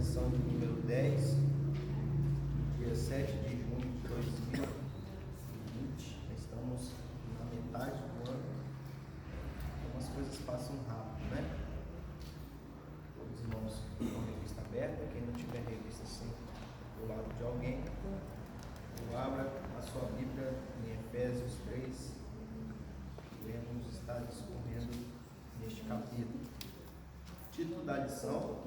lição de número 10, dia 7 de junho de 2020. Estamos na metade do ano. Algumas coisas passam rápido, né? Todos os irmãos com a revista aberta, quem não tiver revista sempre do lado de alguém, ou abra a sua Bíblia em Efésios 3, iremos estar discorrendo neste capítulo. Título da lição: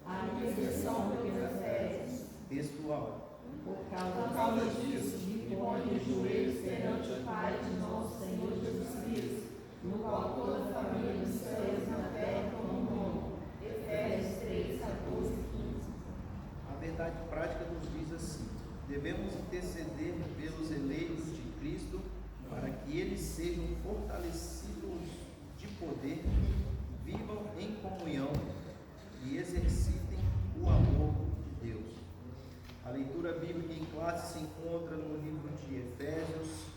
A intercessão do que nos és. Textual. Por causa disso, me ponho de joelhos perante o Pai de nosso Senhor Jesus Cristo, no qual toda a família dos céus e na terra como nome. Efésios 3, 14 e 15. A verdade prática nos diz assim: devemos interceder pelos eleitos de Cristo para que eles sejam fortalecidos de poder, vivam em comunhão e exercitem o amor de Deus. A leitura bíblica em classe se encontra no livro de Efésios,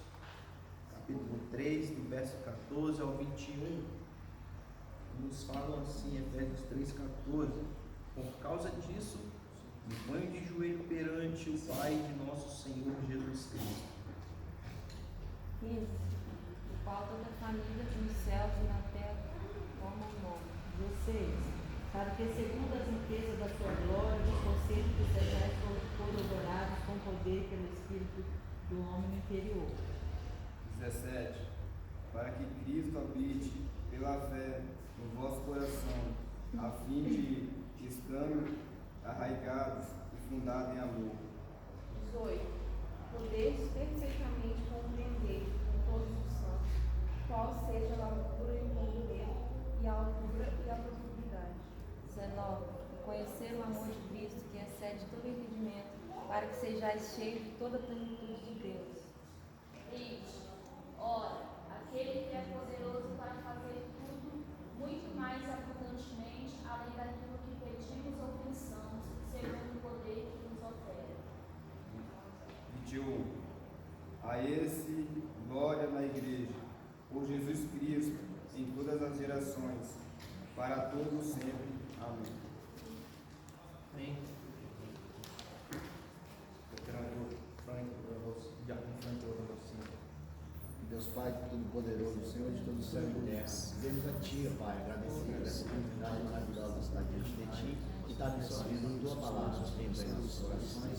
capítulo 3, do verso 14 ao 21. Nos falam assim, Efésios 3, 14: por causa disso, me ponho de joelho perante o Pai de nosso Senhor Jesus Cristo. 15. O qual toda a família nos céus e na terra como o nome. 16. Para que, segundo as riquezas da sua glória, nos concede que sejais corroborados com poder pelo Espírito do homem interior. 17. Para que Cristo habite pela fé no vosso coração, a fim de, estando arraigados e fundados em amor. 18. Podeis perfeitamente compreender com todos os santos qual seja a largura e o comprimento, e a altura e a profundidade. 19. Conhecer o amor de Cristo, que excede todo entendimento, para que sejais cheios de toda a plenitude de Deus. 20. Ora, aquele que é poderoso para fazer tudo, muito mais abundantemente, além daquilo que pedimos ou pensamos, segundo o poder que nos opera. 21. A esse, glória na igreja, por Jesus Cristo, em todas as gerações, para todos sempre. Amém. Amém. Deus Pai Todo-Poderoso, Senhor de todo o céu e terra, vemos a Ti, ó Pai, agradecer por essa oportunidade maravilhosa de estar diante de Ti e estar absorvendo a Tua palavra, sustenta em nossos corações.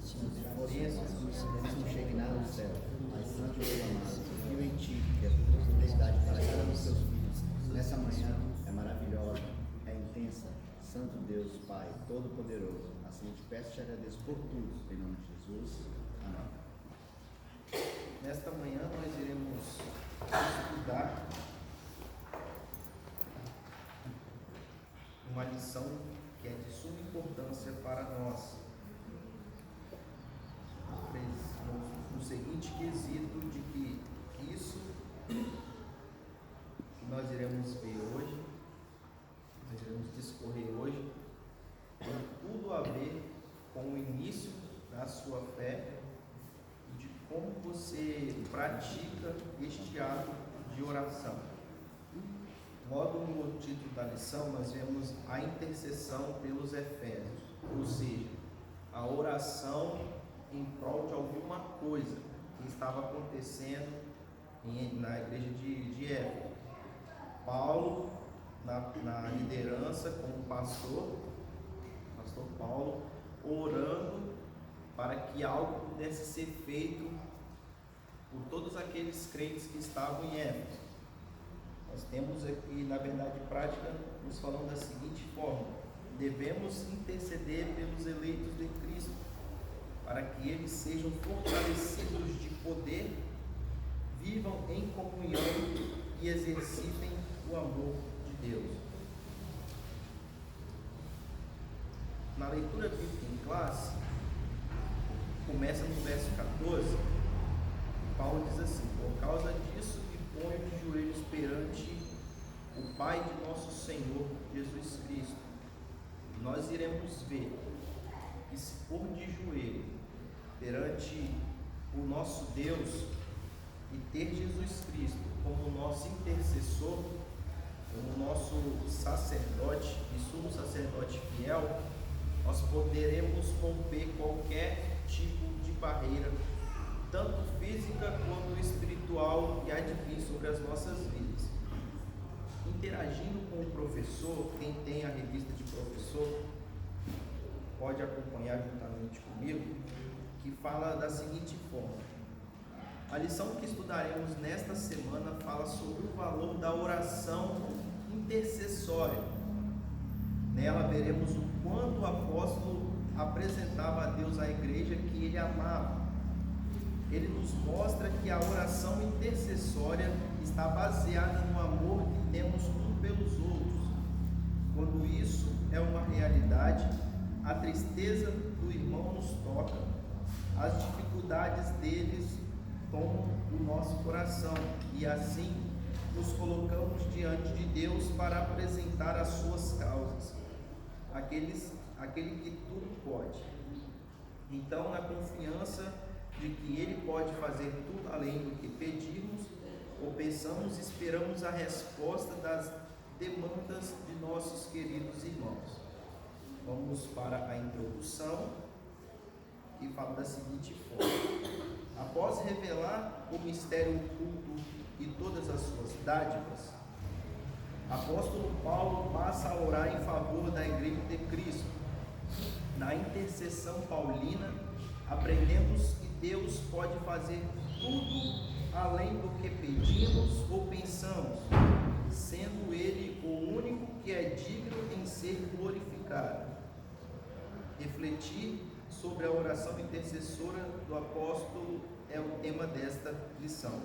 Se não chegue nada no céu, mas Santo Deus amado, confio em Ti, que a Tua fidelidade para cada um dos Teus filhos nessa manhã é maravilhosa, é intensa. Santo Deus, Pai Todo-Poderoso, assim eu te peço e te agradeço por tudo, em nome de Jesus. Amém. Nesta manhã nós iremos estudar uma lição que é de suma importância para nós, no seguinte quesito de que isso que nós iremos ver hoje, nós iremos discorrer hoje, tem tudo a ver com o início da sua fé e de como você pratica este ato de oração. Logo no título da lição, nós vemos a intercessão pelos Efésios, ou seja, a oração em prol de alguma coisa que estava acontecendo na igreja de Éfeso. Paulo, na liderança como pastor Paulo, orando para que algo pudesse ser feito por todos aqueles crentes que estavam em Éfeso. Nós temos aqui, na verdade prática, nos falando da seguinte forma: devemos interceder pelos eleitos de Cristo, para que eles sejam fortalecidos de poder, vivam em comunhão e exercitem o amor de Deus. Na leitura bíblica em classe, começa no verso 14, Paulo diz assim: por causa disso me ponho de joelhos perante o Pai de nosso Senhor Jesus Cristo. Nós iremos ver que se pôr de joelho perante o nosso Deus e ter Jesus Cristo como nosso intercessor, como nosso sacerdote e sumo sacerdote fiel, nós poderemos romper qualquer tipo de barreira, tanto física quanto espiritual, e advir sobre as nossas vidas. Interagindo com o professor, quem tem a revista de professor, pode acompanhar juntamente comigo, que fala da seguinte forma: a lição que estudaremos nesta semana fala sobre o valor da oração intercessória. Nela veremos o quanto o apóstolo apresentava a Deus a igreja que ele amava. Ele nos mostra que a oração intercessória está baseada no amor que temos uns pelos outros. Quando isso é uma realidade, a tristeza do irmão nos toca, as dificuldades deles tomam o nosso coração, e assim nos colocamos diante de Deus para apresentar as suas causas, aquele que tudo pode. Então, na confiança de que Ele pode fazer tudo além do que pedirmos ou pensamos, esperamos a resposta das demandas de nossos queridos irmãos. Vamos para a introdução, que fala da seguinte forma: após revelar o mistério oculto e todas as suas dádivas, apóstolo Paulo passa a orar em favor da igreja de Cristo. Na intercessão paulina, aprendemos que Deus pode fazer tudo além do que pedimos ou pensamos, sendo Ele o único que é digno em ser glorificado. Refletir sobre a oração intercessora do apóstolo é o tema desta lição.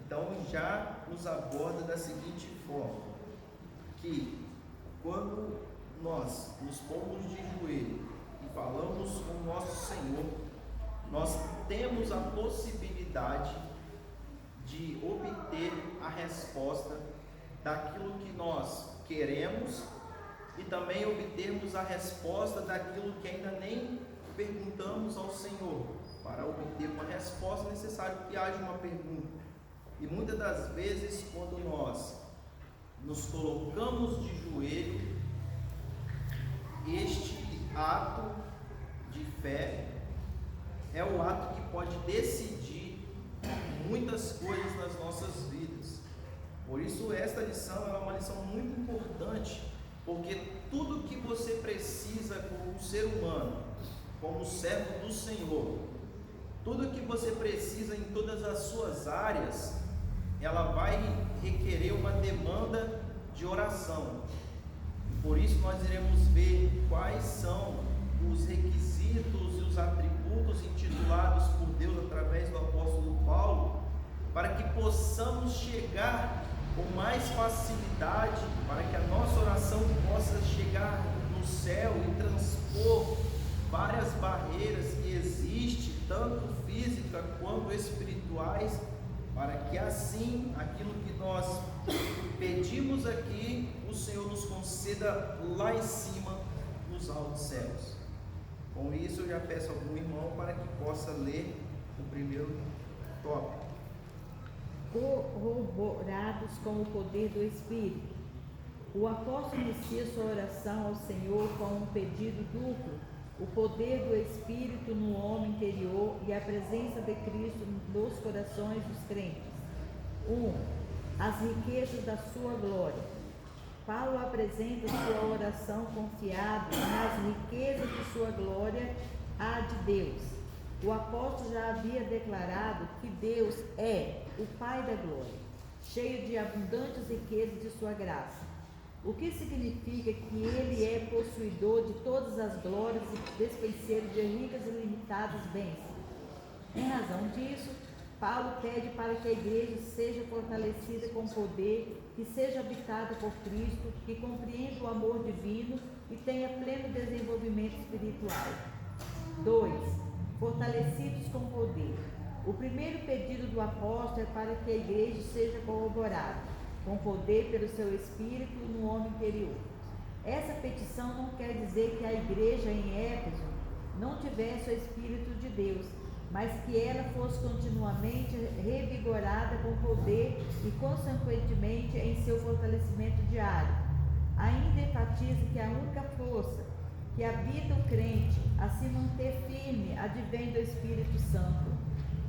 Então, já nos aborda da seguinte forma: que quando nós nos pomos de joelho e falamos com o nosso Senhor, nós temos a possibilidade de obter a resposta daquilo que nós queremos e também obtermos a resposta daquilo que ainda nem perguntamos ao Senhor. Para obter uma resposta é necessário que haja uma pergunta. E muitas das vezes, quando nós nos colocamos de joelho, este ato de fé é o ato que pode decidir muitas coisas nas nossas vidas. Por isso, esta lição é uma lição muito importante, porque tudo que você precisa como ser humano, como servo do Senhor, tudo que você precisa em todas as suas áreas, ela vai requerer uma demanda de oração. Por isso nós iremos ver quais são os requisitos e os atributos intitulados por Deus através do apóstolo Paulo, para que possamos chegar com mais facilidade, para que a nossa oração possa chegar no céu e transpor várias barreiras que existem, tanto físicas quanto espirituais, para que assim, aquilo que nós pedimos aqui, o Senhor nos conceda lá em cima, nos altos céus. Com isso, eu já peço a algum irmão para que possa ler o primeiro tópico. Corroborados com o poder do Espírito. O apóstolo inicia sua oração ao Senhor com um pedido duplo: o poder do Espírito no homem interior e a presença de Cristo nos corações dos crentes. 1. As riquezas da sua glória. Paulo apresenta sua oração confiado nas riquezas de sua glória à de Deus. O apóstolo já havia declarado que Deus é o Pai da glória, cheio de abundantes riquezas de sua graça, o que significa que Ele é possuidor de todas as glórias e despenseiro de ricas e limitadas bênçãos. Em razão disso, Paulo pede para que a igreja seja fortalecida com poder, que seja habitada por Cristo, que compreenda o amor divino e tenha pleno desenvolvimento espiritual. 2. Fortalecidos com poder. O primeiro pedido do apóstolo é para que a igreja seja corroborada com poder pelo seu Espírito no homem interior. Essa petição não quer dizer que a igreja em Éfeso não tivesse o Espírito de Deus, mas que ela fosse continuamente revigorada com poder e, consequentemente, em seu fortalecimento diário. Ainda enfatiza que a única força que habita o crente a se manter firme advém do Espírito Santo,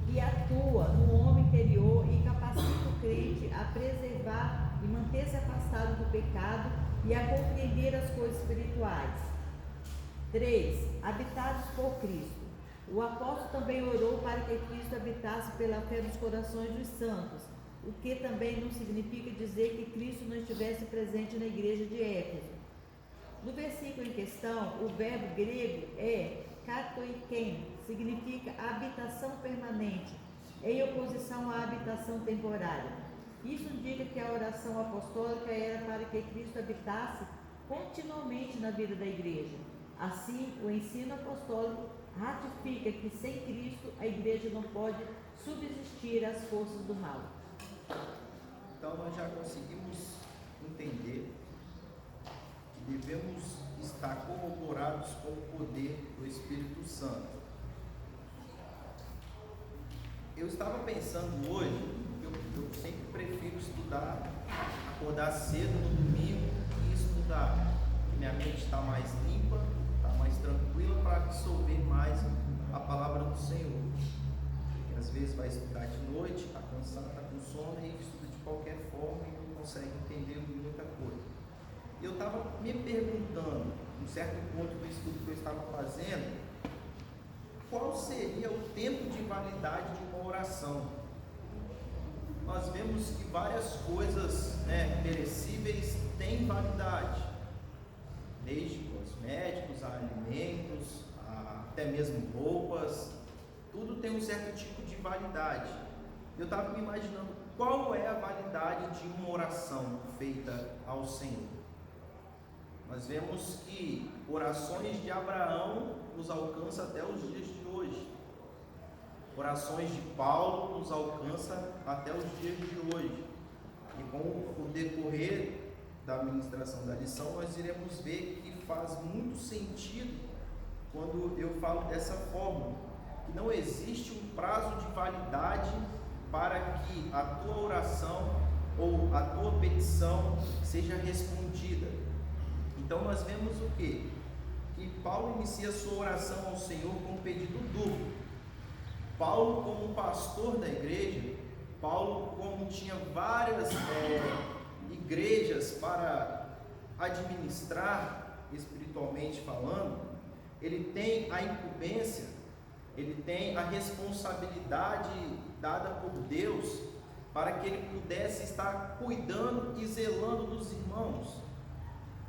que atua no homem interior e capacita o crente a preservar e manter-se afastado do pecado e a compreender as coisas espirituais. 3. Habitados por Cristo. O apóstolo também orou para que Cristo habitasse pela fé nos corações dos santos, o que também não significa dizer que Cristo não estivesse presente na igreja de Éfeso. No versículo em questão, o verbo grego é katoiken, significa habitação permanente, em oposição à habitação temporária. Isso indica que a oração apostólica era para que Cristo habitasse continuamente na vida da igreja. Assim, o ensino apostólico ratifica que sem Cristo a igreja não pode subsistir às forças do mal. Então nós já conseguimos entender que devemos estar corroborados com o poder do Espírito Santo. Eu estava pensando hoje, eu sempre prefiro estudar, acordar cedo no domingo e estudar, que minha mente está mais limpa, está mais tranquila para absorver mais a palavra do Senhor. Porque às vezes vai estudar de noite, está cansado, está com sono e estuda de qualquer forma e não consegue entender muita coisa. Eu estava me perguntando, em certo ponto do estudo que eu estava fazendo, qual seria o tempo de validade de uma oração? Nós vemos que várias coisas perecíveis têm validade, desde cosméticos, a alimentos, até mesmo roupas, tudo tem um certo tipo de validade. Eu estava me imaginando qual é a validade de uma oração feita ao Senhor. Nós vemos que orações de Abraão nos alcançam até os dias de hoje. Orações de Paulo nos alcançam até os dias de hoje. E com o decorrer da ministração da lição, nós iremos ver que faz muito sentido quando eu falo dessa forma, que não existe um prazo de validade para que a tua oração ou a tua petição seja respondida. Então nós vemos o quê? Que Paulo inicia sua oração ao Senhor com um pedido duplo. Paulo, como pastor da igreja, Paulo, como tinha várias igrejas para administrar, espiritualmente falando, ele tem a incumbência, ele tem a responsabilidade dada por Deus para que ele pudesse estar cuidando e zelando dos irmãos.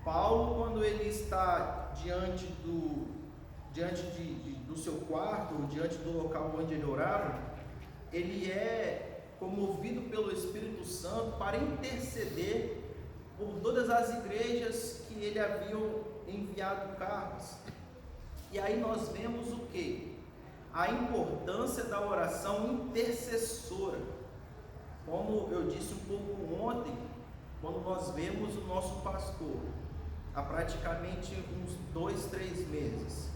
Paulo, quando ele está diante do seu quarto, diante do local onde ele orava, ele é comovido pelo Espírito Santo para interceder por todas as igrejas que ele havia enviado cartas. E aí nós vemos o quê? A importância da oração intercessora. Como eu disse um pouco ontem, quando nós vemos o nosso pastor há praticamente uns 2-3 meses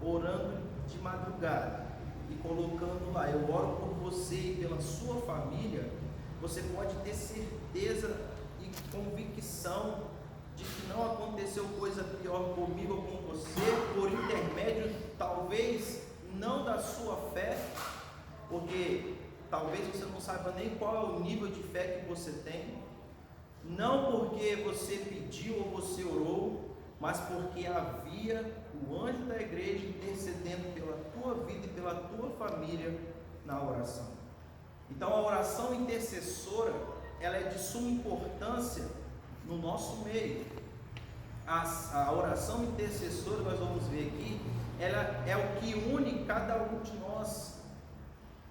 orando de madrugada e colocando lá, eu oro por você e pela sua família, você pode ter certeza e convicção de que não aconteceu coisa pior comigo ou com você, por intermédio talvez não da sua fé, porque talvez você não saiba nem qual é o nível de fé que você tem, não porque você pediu ou você orou, mas porque havia o anjo da igreja intercedendo pela tua vida e pela tua família na oração. Então a oração intercessora, ela é de suma importância no nosso meio. A oração intercessora, nós vamos ver aqui, ela é o que une cada um de nós,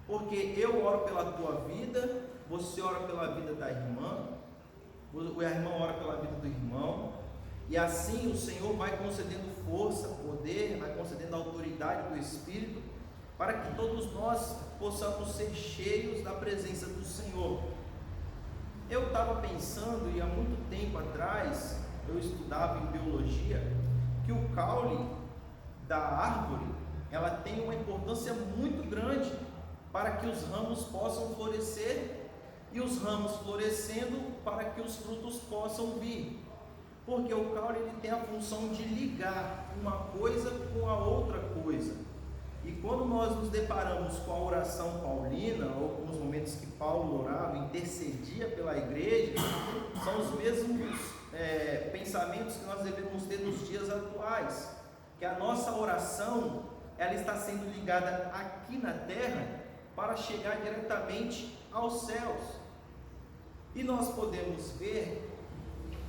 porque eu oro pela tua vida, você ora pela vida da irmã, o irmão ora pela vida do irmão, e assim o Senhor vai concedendo força, poder, vai concedendo autoridade do Espírito, para que todos nós possamos ser cheios da presença do Senhor. Eu estava pensando, e há muito tempo atrás, eu estudava em biologia, que o caule da árvore, ela tem uma importância muito grande para que os ramos possam florescer, e os ramos florescendo para que os frutos possam vir. Porque o caule ele tem a função de ligar uma coisa com a outra coisa. E quando nós nos deparamos com a oração paulina, ou com os momentos que Paulo orava, intercedia pela igreja, são os mesmos pensamentos que nós devemos ter nos dias atuais. Que a nossa oração, ela está sendo ligada aqui na terra para chegar diretamente aos céus. E nós podemos ver,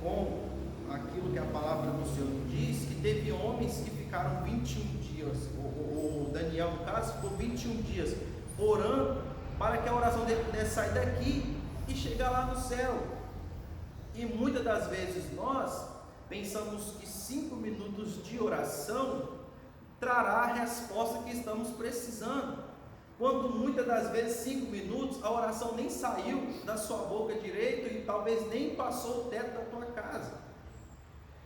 com aquilo que a palavra do Senhor diz, que teve homens que ficaram 21 dias, o Daniel, no caso, ficou 21 dias orando para que a oração dele pudesse sair daqui e chegar lá no céu. E muitas das vezes nós pensamos que 5 minutos de oração trará a resposta que estamos precisando, quando muitas das vezes 5 minutos a oração nem saiu da sua boca direito e talvez nem passou o teto da tua casa.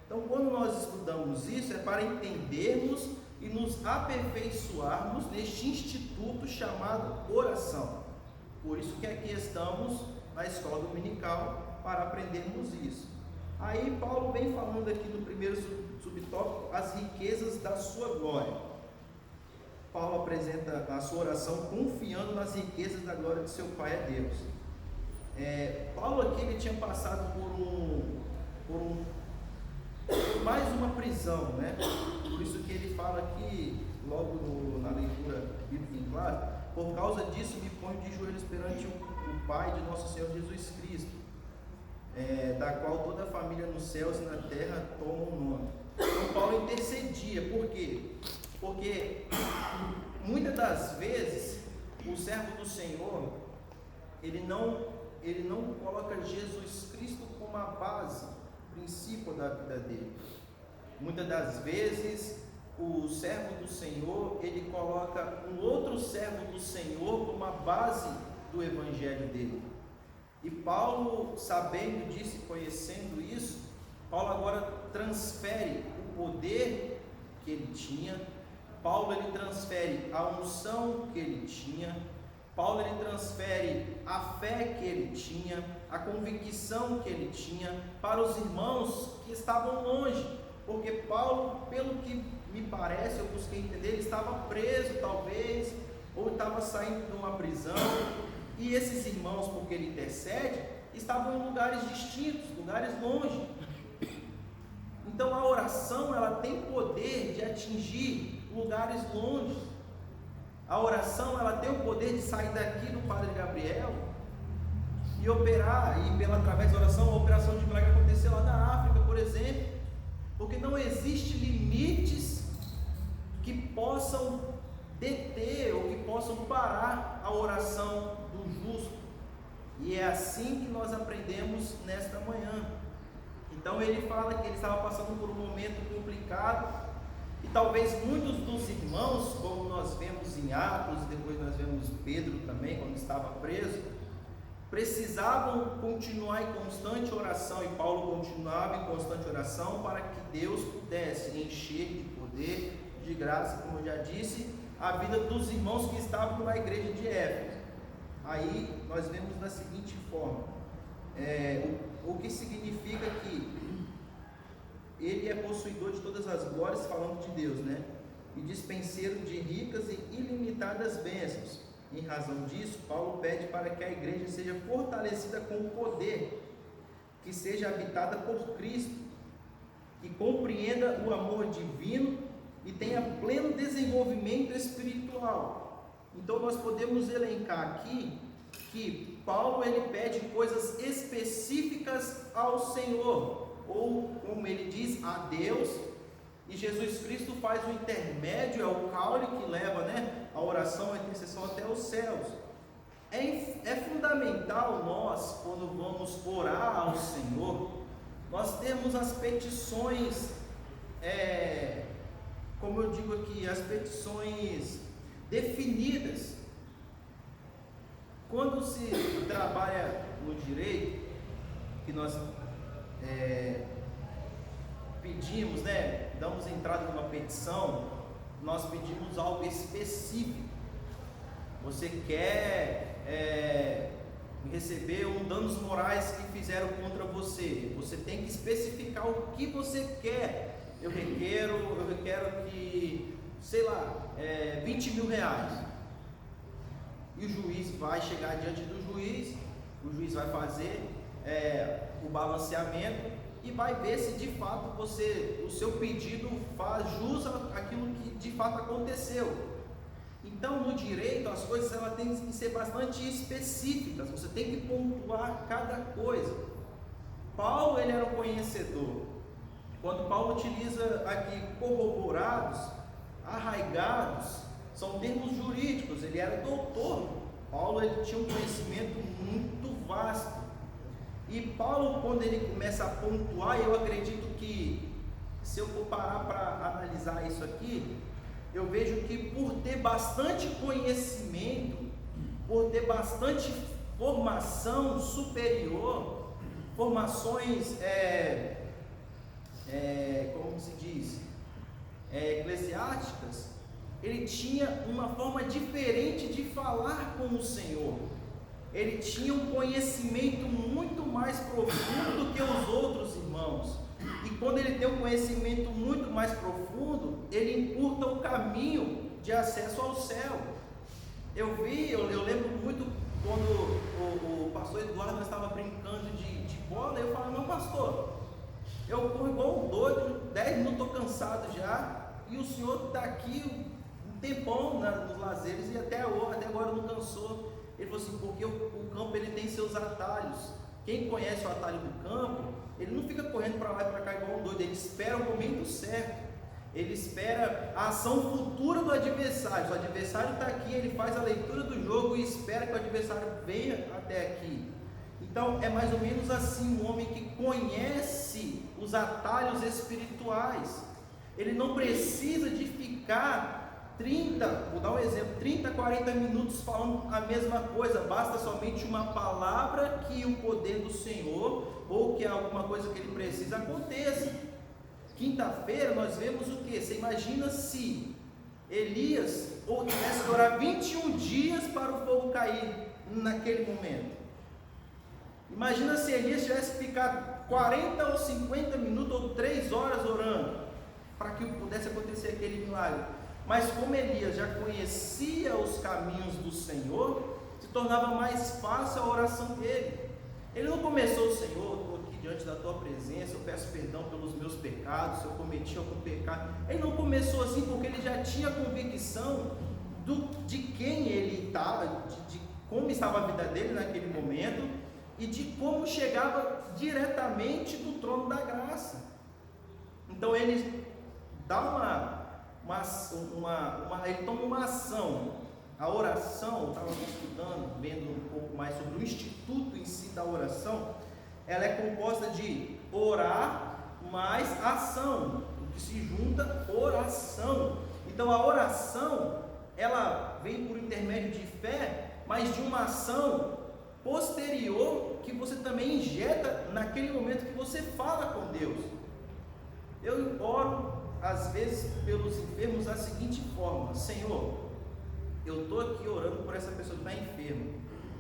Então, quando nós estudamos isso, é para entendermos e nos aperfeiçoarmos neste instituto chamado oração. Por isso que aqui estamos na escola dominical para aprendermos isso. Aí Paulo vem falando aqui no primeiro subtópico as riquezas da sua glória. Paulo apresenta a sua oração confiando nas riquezas da glória de seu Pai é Deus. Paulo aqui ele tinha passado por mais uma prisão, né? Por isso que ele fala aqui, logo na leitura bíblica em classe, por causa disso me ponho de joelhos perante o Pai de nosso Senhor Jesus Cristo, da qual toda a família nos céus e na terra toma o nome. Então Paulo intercedia, por quê? Porque muitas das vezes o servo do Senhor, ele não coloca Jesus Cristo como a base, princípio da vida dele. Muitas das vezes o servo do Senhor, ele coloca um outro servo do Senhor como a base do evangelho dele. E Paulo, sabendo disso e conhecendo isso, Paulo agora transfere o poder que ele tinha, Paulo ele transfere a unção que ele tinha, Paulo ele transfere a fé que ele tinha, a convicção que ele tinha para os irmãos que estavam longe, porque Paulo, pelo que me parece, eu busquei entender, ele estava preso talvez, ou estava saindo de uma prisão, e esses irmãos, porque ele intercede, estavam em lugares distintos, lugares longe. Então a oração, ela tem poder de atingir lugares longe. A oração, ela tem o poder de sair daqui do Padre Gabriel e operar, e através da oração, a operação de milagre acontecer lá na África, por exemplo, porque não existe limites que possam deter ou que possam parar a oração do justo. E é assim que nós aprendemos nesta manhã. Então ele fala que ele estava passando por um momento complicado, e talvez muitos dos irmãos, como nós vemos em Atos, depois nós vemos Pedro também, quando estava preso, precisavam continuar em constante oração, e Paulo continuava em constante oração para que Deus pudesse encher de poder, de graça, como eu já disse, a vida dos irmãos que estavam na igreja de Éfeso. Aí nós vemos da seguinte forma, o que significa que ele é possuidor de todas as glórias, falando de Deus, né? E dispenseiro de ricas e ilimitadas bênçãos. Em razão disso, Paulo pede para que a igreja seja fortalecida com o poder, que seja habitada por Cristo, que compreenda o amor divino e tenha pleno desenvolvimento espiritual. Então nós podemos elencar aqui que Paulo ele pede coisas específicas ao Senhor, ou como ele diz, a Deus, e Jesus Cristo faz o intermédio, é o caule que leva, né, a oração, a intercessão até os céus. É fundamental nós, quando vamos orar ao Senhor, nós temos as petições, como eu digo aqui, as petições definidas. Quando se trabalha no direito, que nós pedimos, né, damos entrada numa petição, nós pedimos algo específico. Você quer receber danos morais que fizeram contra você. você. Você tem que especificar o que você quer. Eu requero que, sei lá, 20 mil reais. E o juiz vai chegar diante do juiz, o juiz vai fazer o balanceamento e vai ver se de fato o seu pedido faz jus àquilo que de fato aconteceu. Então, no direito, as coisas elas têm que ser bastante específicas, você tem que pontuar cada coisa. Paulo, ele era um conhecedor. Quando Paulo utiliza aqui corroborados, arraigados, são termos jurídicos, ele era doutor. Paulo, ele tinha um conhecimento muito vasto. E Paulo, quando ele começa a pontuar, eu acredito que, se eu for parar para analisar isso aqui, eu vejo que por ter bastante conhecimento, por ter bastante formação superior, formações, como se diz, eclesiásticas, ele tinha uma forma diferente de falar com o Senhor. Ele tinha um conhecimento muito mais profundo do que os outros irmãos. E quando ele tem um conhecimento muito mais profundo, ele encurta o caminho de acesso ao céu. Eu lembro muito quando o pastor Eduardo estava brincando de bola, eu falava: não, pastor, eu corro igual um doido, 10 minutos estou cansado já, e o senhor está aqui um tempão nos lazeres e até agora não cansou. Ele falou assim: porque o campo ele tem seus atalhos. Quem conhece o atalho do campo, ele não fica correndo para lá e para cá igual um doido, ele espera o momento certo, ele espera a ação futura do adversário. Se o adversário está aqui, ele faz a leitura do jogo e espera que o adversário venha até aqui. Então é mais ou menos assim um homem que conhece os atalhos espirituais. Ele não precisa de ficar 30, 40 minutos falando a mesma coisa, basta somente uma palavra que o poder do Senhor, ou que alguma coisa que ele precisa aconteça. Quinta-feira nós vemos o que? Você imagina se Elias tivesse que orar 21 dias para o fogo cair naquele momento. Imagina se Elias tivesse que ficar 40 ou 50 minutos ou 3 horas orando para que pudesse acontecer aquele milagre. Mas como Elias já conhecia os caminhos do Senhor, se tornava mais fácil a oração dele. Ele não começou: Senhor, estou aqui diante da tua presença, eu peço perdão pelos meus pecados, se eu cometi algum pecado. Ele não começou assim, porque ele já tinha convicção de quem ele estava, de como estava a vida dele naquele momento e de como chegava diretamente do trono da graça. Então ele dá ele toma uma ação. A oração, eu estava estudando, vendo um pouco mais sobre o instituto em si da oração. Ela é composta de orar mais ação, o que se junta oração. Então a oração, ela vem por intermédio de fé, mas de uma ação posterior que você também injeta naquele momento que você fala com Deus. Eu oro às vezes pelos enfermos da seguinte forma: Senhor, eu estou aqui orando por essa pessoa que está enferma.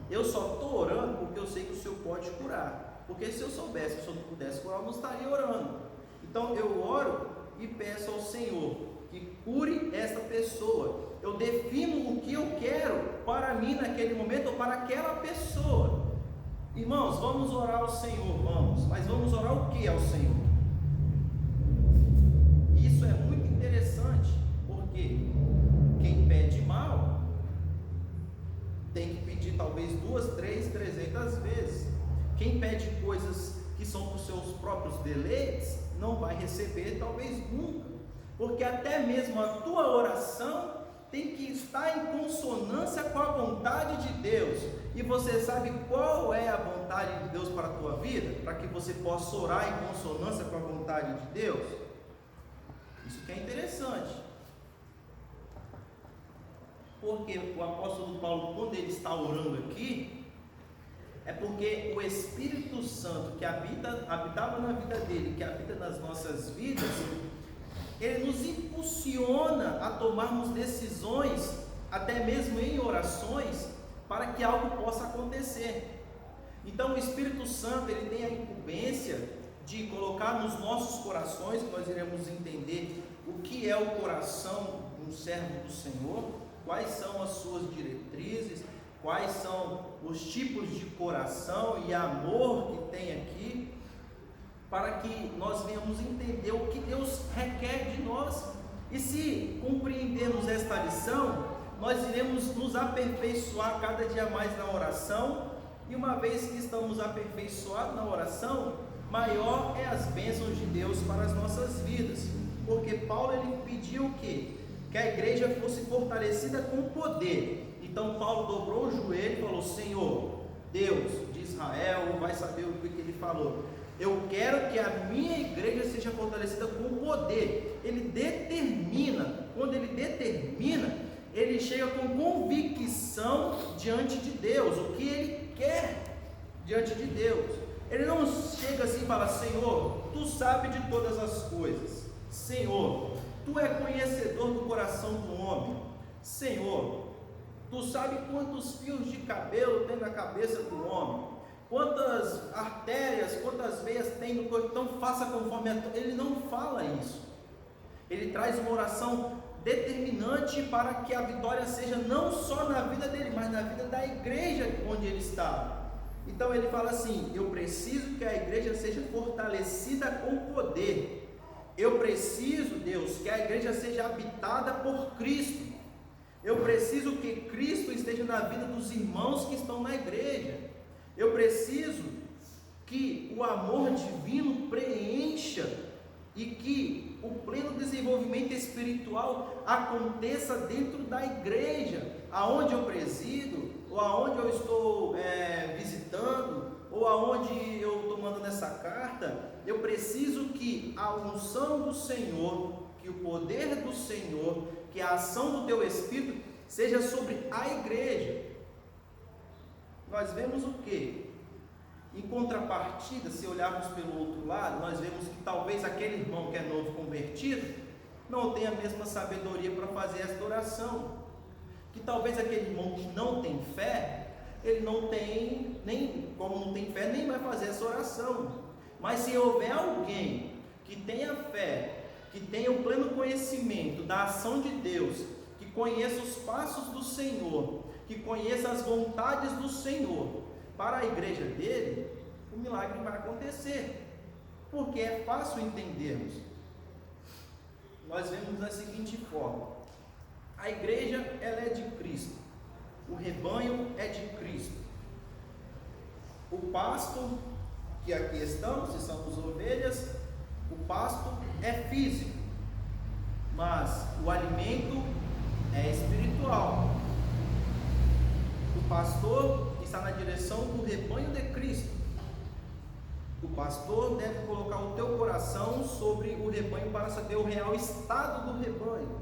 Eu só estou orando porque eu sei que o Senhor pode curar. Porque se eu soubesse que o Senhor não pudesse curar, eu não estaria orando. Então eu oro e peço ao Senhor que cure essa pessoa. Eu defino o que eu quero para mim naquele momento ou para aquela pessoa. Irmãos, vamos orar ao Senhor, mas vamos orar o que ao Senhor? Isso é muito interessante, porque quem pede mal tem que pedir talvez 2, 3, 300 vezes. Quem pede coisas que são para os seus próprios deleites não vai receber talvez nunca, porque até mesmo a tua oração tem que estar em consonância com a vontade de Deus. E você sabe qual é a vontade de Deus para a tua vida? Para que você possa orar em consonância com a vontade de Deus? Isso que é interessante. Porque o apóstolo Paulo, quando ele está orando aqui, é porque o Espírito Santo que habitava na vida dele, que habita nas nossas vidas, ele nos impulsiona a tomarmos decisões, até mesmo em orações, para que algo possa acontecer. Então o Espírito Santo, ele tem a incumbência sequência de colocar nos nossos corações, nós iremos entender o que é o coração de um servo do Senhor, quais são as suas diretrizes, quais são os tipos de coração e amor que tem aqui, para que nós venhamos entender o que Deus requer de nós. E se compreendermos esta lição, nós iremos nos aperfeiçoar cada dia mais na oração, e uma vez que estamos aperfeiçoados na oração, maior é as bênçãos de Deus para as nossas vidas, porque Paulo ele pediu o quê? Que a igreja fosse fortalecida com poder. Então Paulo dobrou o joelho e falou: Senhor, Deus de Israel, vai saber o que ele falou, eu quero que a minha igreja seja fortalecida com poder. Ele determina, quando ele determina, ele chega com convicção diante de Deus, o que ele quer diante de Deus. Ele não chega assim e fala: Senhor, tu sabes de todas as coisas, Senhor, tu é conhecedor do coração do homem, Senhor, tu sabes quantos fios de cabelo tem na cabeça do homem, quantas artérias, quantas veias tem no corpo, então faça conforme a tua. Ele não fala isso. Ele traz uma oração determinante para que a vitória seja não só na vida dele, mas na vida da igreja onde ele está. Então ele fala assim: eu preciso que a igreja seja fortalecida com poder. Eu preciso, Deus, que a igreja seja habitada por Cristo. Eu preciso que Cristo esteja na vida dos irmãos que estão na igreja. Eu preciso que o amor divino preencha e que o pleno desenvolvimento espiritual aconteça dentro da igreja, aonde eu presido, ou aonde eu estou visitando, ou aonde eu estou mandando essa carta. Eu preciso que a unção do Senhor, que o poder do Senhor, que a ação do teu Espírito seja sobre a igreja. Nós vemos o quê? Em contrapartida, se olharmos pelo outro lado, nós vemos que talvez aquele irmão que é novo convertido não tenha a mesma sabedoria para fazer esta oração, que talvez aquele irmão que não tem fé, ele não tem, nem como não tem fé, nem vai fazer essa oração. Mas se houver alguém que tenha fé, que tenha o pleno conhecimento da ação de Deus, que conheça os passos do Senhor, que conheça as vontades do Senhor para a igreja dele, o milagre vai acontecer, porque é fácil entendermos. Nós vemos da seguinte forma: a igreja ela é de Cristo, o rebanho é de Cristo, o pasto que aqui estamos, se somos ovelhas, o pasto é físico, mas o alimento é espiritual. O pastor está na direção do rebanho de Cristo. O pastor deve colocar o teu coração sobre o rebanho para saber o real estado do rebanho.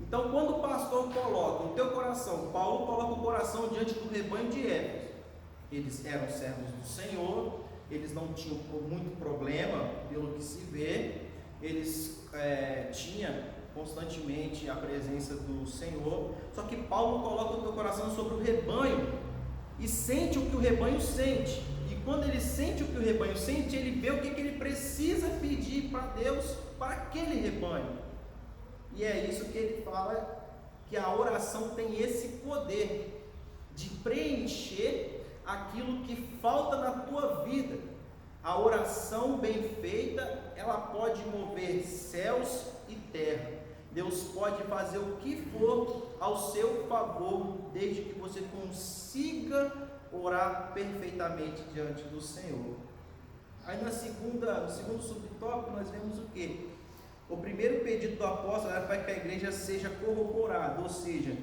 Então, quando o pastor coloca o teu coração, Paulo coloca o coração diante do rebanho de Éfeso. Eles eram servos do Senhor, eles não tinham muito problema, pelo que se vê, eles tinham constantemente a presença do Senhor. Só que Paulo coloca o teu coração sobre o rebanho e sente o que o rebanho sente. E quando ele sente o que o rebanho sente, ele vê o que ele precisa pedir para Deus, para aquele rebanho. E é isso que ele fala, que a oração tem esse poder de preencher aquilo que falta na tua vida. A oração bem feita, ela pode mover céus e terra. Deus pode fazer o que for ao seu favor, desde que você consiga orar perfeitamente diante do Senhor. Aí no segundo subtópico nós vemos o quê? O primeiro pedido do apóstolo era para que a igreja seja corroborada, ou seja,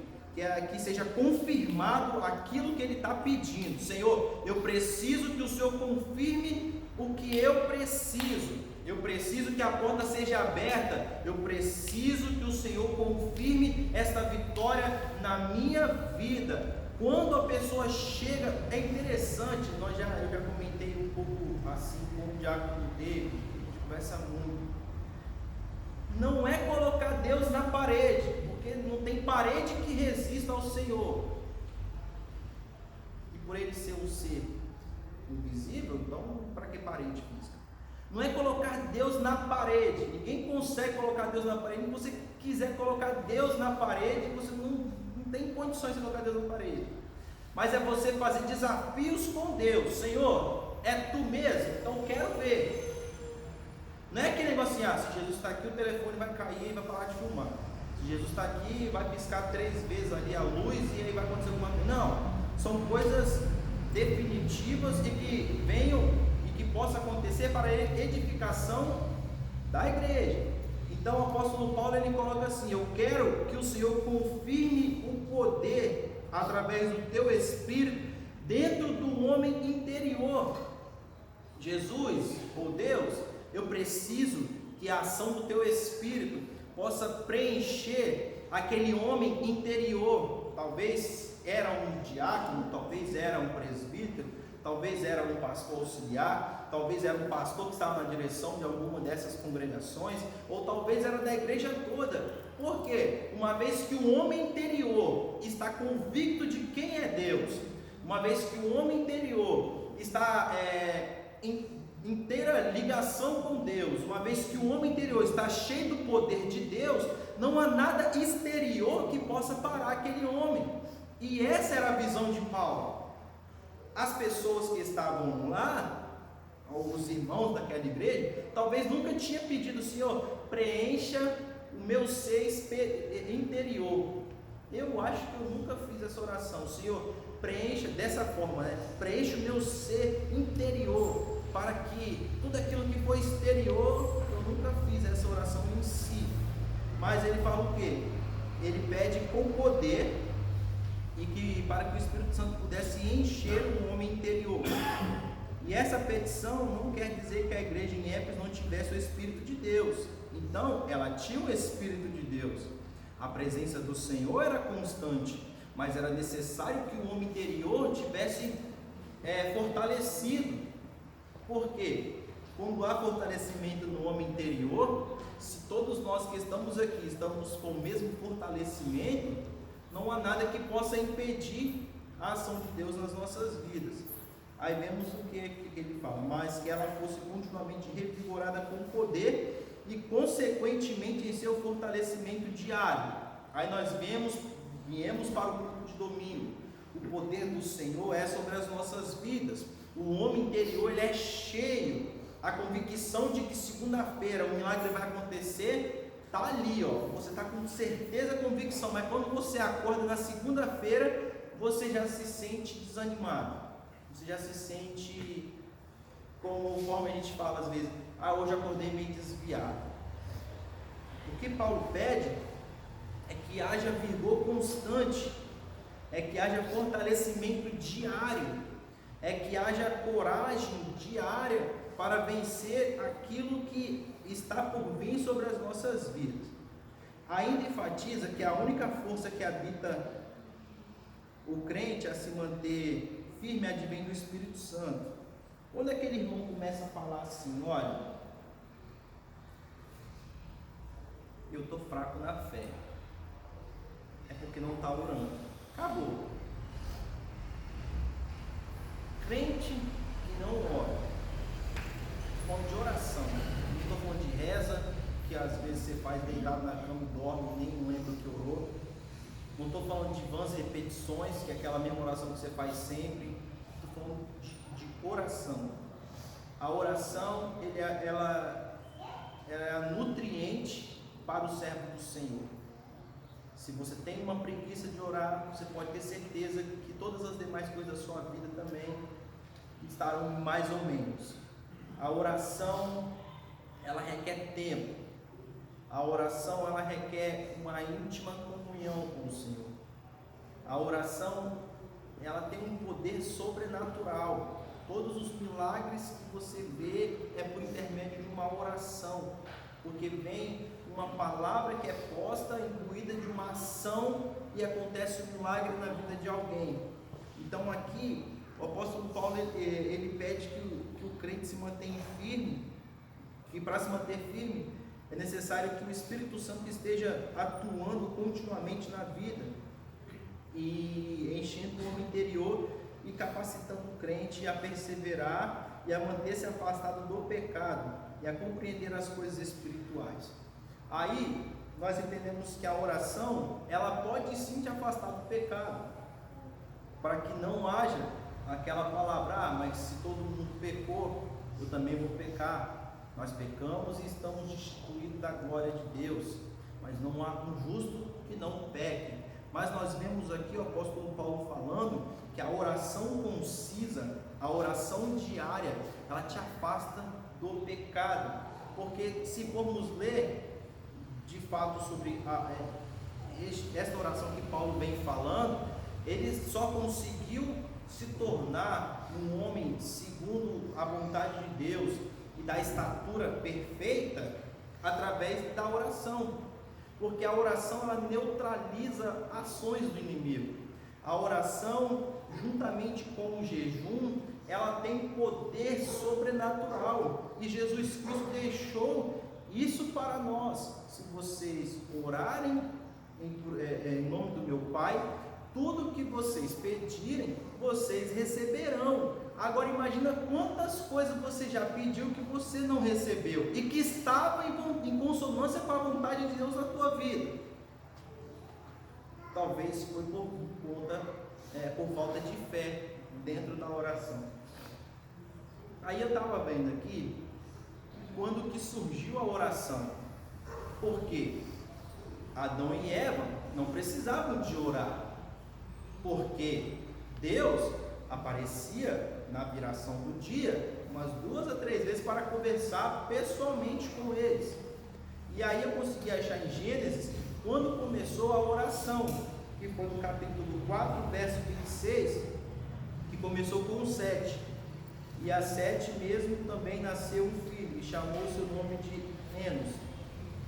que seja confirmado aquilo que ele está pedindo. Senhor, eu preciso que o Senhor confirme o que eu preciso. Eu preciso que a porta seja aberta. Eu preciso que o Senhor confirme esta vitória na minha vida. Quando a pessoa chega, é interessante, eu já comentei um pouco assim com o diácono David, a gente conversa muito. Não é colocar Deus na parede, porque não tem parede que resista ao Senhor. E por ele ser um ser invisível, então para que parede física? Não é colocar Deus na parede. Ninguém consegue colocar Deus na parede. Se você quiser colocar Deus na parede, você não tem condições de colocar Deus na parede. Mas é você fazer desafios com Deus. Senhor, é tu mesmo? Então quero ver. Não é aquele negócio assim, se Jesus está aqui, o telefone vai cair e vai parar de filmar. Se Jesus está aqui, vai piscar 3 vezes ali a luz e aí vai acontecer alguma coisa. Não, são coisas definitivas e que venham e que possa acontecer para a edificação da igreja. Então o apóstolo Paulo ele coloca assim: eu quero que o Senhor confirme o poder através do teu Espírito dentro do homem interior. Jesus, ou Deus, eu preciso que a ação do teu Espírito possa preencher aquele homem interior. Talvez era um diácono, talvez era um presbítero, talvez era um pastor auxiliar, talvez era um pastor que estava na direção de alguma dessas congregações, ou talvez era da igreja toda. Por quê? Uma vez que o homem interior está convicto de quem é Deus, uma vez que o homem interior está em inteira ligação com Deus, uma vez que o homem interior está cheio do poder de Deus, não há nada exterior que possa parar aquele homem. E essa era a visão de Paulo. As pessoas que estavam lá, os irmãos daquela igreja, talvez nunca tinha pedido: Senhor, preencha o meu ser interior. Eu acho que eu nunca fiz essa oração. Senhor, preencha dessa forma, preencha o meu ser interior, para que tudo aquilo que foi exterior, eu nunca fiz essa oração em si. Mas ele fala o quê? Ele pede com poder, e que para que o Espírito Santo pudesse encher o homem interior. E essa petição não quer dizer que a igreja em Éfeso não tivesse o Espírito de Deus. Então, ela tinha o Espírito de Deus. A presença do Senhor era constante, mas era necessário que o homem interior tivesse fortalecido. Por quê? Quando há fortalecimento no homem interior, se todos nós que estamos aqui estamos com o mesmo fortalecimento, não há nada que possa impedir a ação de Deus nas nossas vidas. Aí vemos o que ele fala: mas que ela fosse continuamente revigorada com poder e consequentemente em seu fortalecimento diário. Aí nós viemos para o grupo de domingo. O poder do Senhor é sobre as nossas vidas. O homem interior ele é cheio, a convicção de que segunda-feira o milagre vai acontecer, está ali, você está com certeza, convicção, mas quando você acorda na segunda-feira, você já se sente desanimado, você já se sente, conforme a gente fala às vezes, hoje acordei meio desviado. O que Paulo pede é que haja vigor constante, é que haja fortalecimento diário, é que haja coragem diária para vencer aquilo que está por vir sobre as nossas vidas. Ainda enfatiza que a única força que habita o crente a se manter firme advém do Espírito Santo. Quando aquele irmão começa a falar assim: olha, eu estou fraco na fé, é porque não está orando. Acabou. Crente que não ora, falando de oração, não estou falando de reza, que às vezes você faz deitado na cama e dorme e nem lembra o que orou. Não estou falando de vãs repetições, que é aquela mesma oração que você faz sempre. Estou falando de oração. A oração ela é nutriente para o servo do Senhor. Se você tem uma preguiça de orar, você pode ter certeza que todas as demais coisas da sua vida também estarão mais ou menos. A oração, ela requer tempo. A oração, ela requer uma íntima comunhão com o Senhor. A oração, ela tem um poder sobrenatural. Todos os milagres que você vê é por intermédio de uma oração, porque vem uma palavra que é posta, incluída de uma ação, e acontece um milagre na vida de alguém. Então aqui, o apóstolo Paulo, ele pede que o crente se mantenha firme, e para se manter firme, é necessário que o Espírito Santo esteja atuando continuamente na vida, e enchendo o homem interior, e capacitando o crente a perseverar e a manter-se afastado do pecado e a compreender as coisas espirituais. Aí nós entendemos que a oração, ela pode sim te afastar do pecado, para que não haja aquela palavra, mas se todo mundo pecou, eu também vou pecar. Nós pecamos e estamos destituídos da glória de Deus, mas não há um justo que não peque. Mas nós vemos aqui o apóstolo Paulo falando que a oração concisa, a oração diária, ela te afasta do pecado, porque se formos ler de fato sobre esta oração que Paulo vem falando, ele só conseguiu se tornar um homem segundo a vontade de Deus e da estatura perfeita através da oração, porque a oração ela neutraliza ações do inimigo. A oração, juntamente com o jejum, ela tem poder sobrenatural, e Jesus Cristo deixou isso para nós. Se vocês orarem em nome do meu Pai, tudo que vocês pedirem, vocês receberão. Agora imagina quantas coisas você já pediu que você não recebeu e que estava em consonância com a vontade de Deus na tua vida. Talvez foi por falta de fé dentro da oração. Aí eu estava vendo aqui quando que surgiu a oração, porque Adão e Eva não precisavam de orar, porque Deus aparecia na viração do dia umas 2 a 3 vezes para conversar pessoalmente com eles. E aí eu consegui achar em Gênesis quando começou a oração, que foi no capítulo 4, verso 26, que começou com o 7. E a 7 mesmo também nasceu um filho, e chamou seu nome de Enos.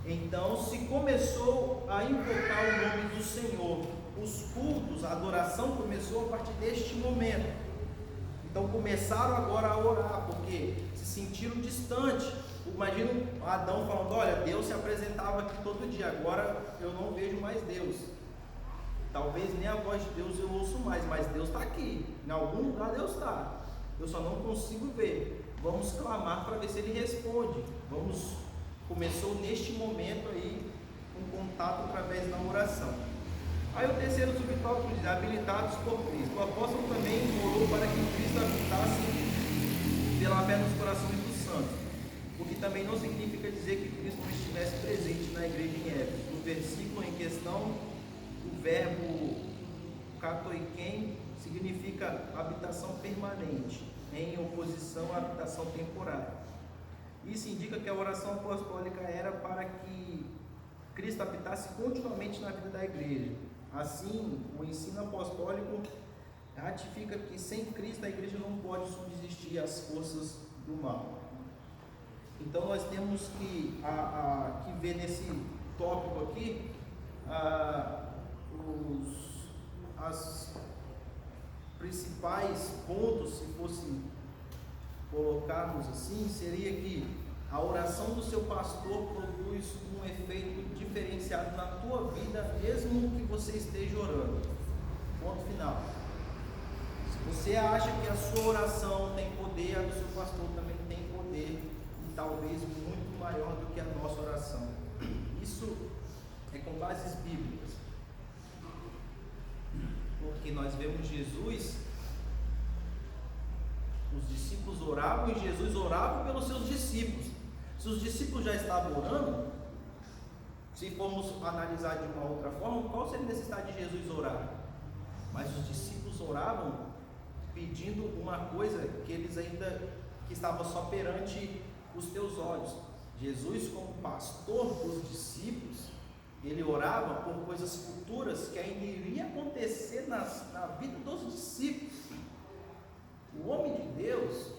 Então se começou a invocar o nome do Senhor. Os cultos, a adoração começou a partir deste momento. Então começaram agora a orar, porque se sentiram distantes. Imagina Adão falando: olha, Deus se apresentava aqui todo dia, agora eu não vejo mais Deus. Talvez nem a voz de Deus eu ouço mais, mas Deus está aqui, em algum lugar Deus está, eu só não consigo ver. Vamos clamar para ver se Ele responde. Começou neste momento aí um contato através da oração. Aí o terceiro subtópico diz: habilitados por Cristo. O apóstolo também orou para que Cristo habitasse pela fé nos corações dos santos, o que também não significa dizer que Cristo não estivesse presente na igreja em Éfeso. No versículo em questão, o verbo katoiken significa habitação permanente, em oposição à habitação temporária. Isso indica que a oração apostólica era para que Cristo habitasse continuamente na vida da igreja. Assim, o ensino apostólico ratifica que sem Cristo a igreja não pode subsistir às forças do mal. Então nós temos que ver nesse tópico aqui as principais pontos, se fosse colocarmos assim, seria que a oração do seu pastor produz um efeito diferenciado na tua vida, mesmo que você esteja orando. Ponto final. Se você acha que a sua oração tem poder, a do seu pastor também tem poder, e talvez muito maior do que a nossa oração. Isso é com bases bíblicas, porque nós vemos Jesus, os discípulos oravam e Jesus orava pelos seus discípulos. Se os discípulos já estavam orando, se formos analisar de uma outra forma, qual seria a necessidade de Jesus orar? Mas os discípulos oravam pedindo uma coisa que eles ainda que estava só perante os teus olhos. Jesus, como pastor dos discípulos, ele orava por coisas futuras que ainda iriam acontecer na vida dos discípulos. O homem de Deus,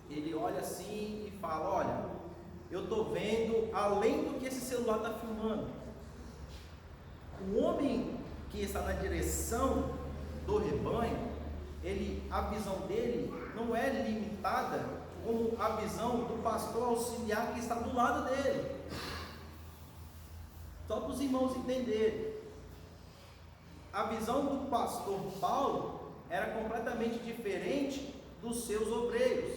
ele olha assim e fala: olha, eu estou vendo além do que esse celular está filmando. O homem que está na direção do rebanho, a visão dele não é limitada como a visão do pastor auxiliar que está do lado dele. Só para os irmãos entenderem, a visão do pastor Paulo era completamente diferente dos seus obreiros.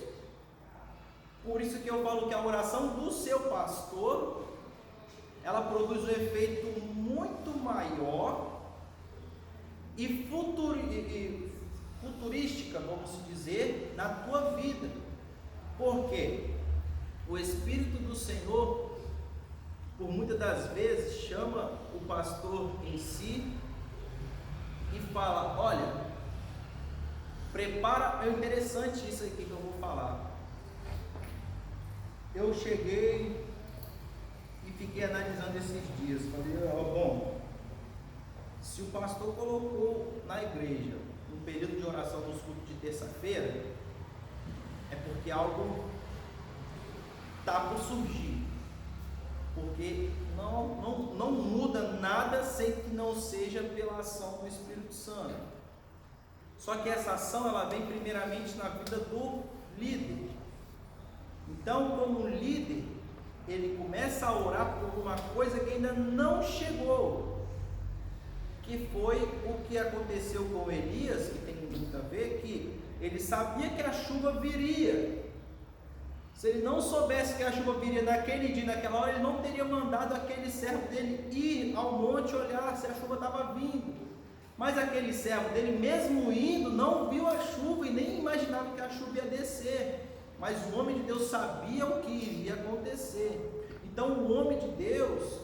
Por isso que eu falo que a oração do seu pastor, ela produz um efeito muito maior e futurística, vamos dizer, na tua vida. Por quê? O Espírito do Senhor, por muitas das vezes, chama o pastor em si e fala: olha, prepara. É interessante isso aqui que eu vou falar. Eu cheguei e fiquei analisando esses dias. Falei: bom, se o pastor colocou na igreja um período de oração nos cultos de terça-feira, é porque algo está por surgir. Porque não muda nada sem que não seja pela ação do Espírito Santo. Só que essa ação, ela vem primeiramente na vida do líder. Então, como líder, ele começa a orar por alguma coisa que ainda não chegou, que foi o que aconteceu com Elias, que tem muito a ver, que ele sabia que a chuva viria. Se ele não soubesse que a chuva viria naquele dia, naquela hora, ele não teria mandado aquele servo dele ir ao monte olhar se a chuva estava vindo. Mas aquele servo dele, mesmo indo, não viu a chuva e nem imaginava que a chuva ia descer. Mas o homem de Deus sabia o que iria acontecer. Então o homem de Deus,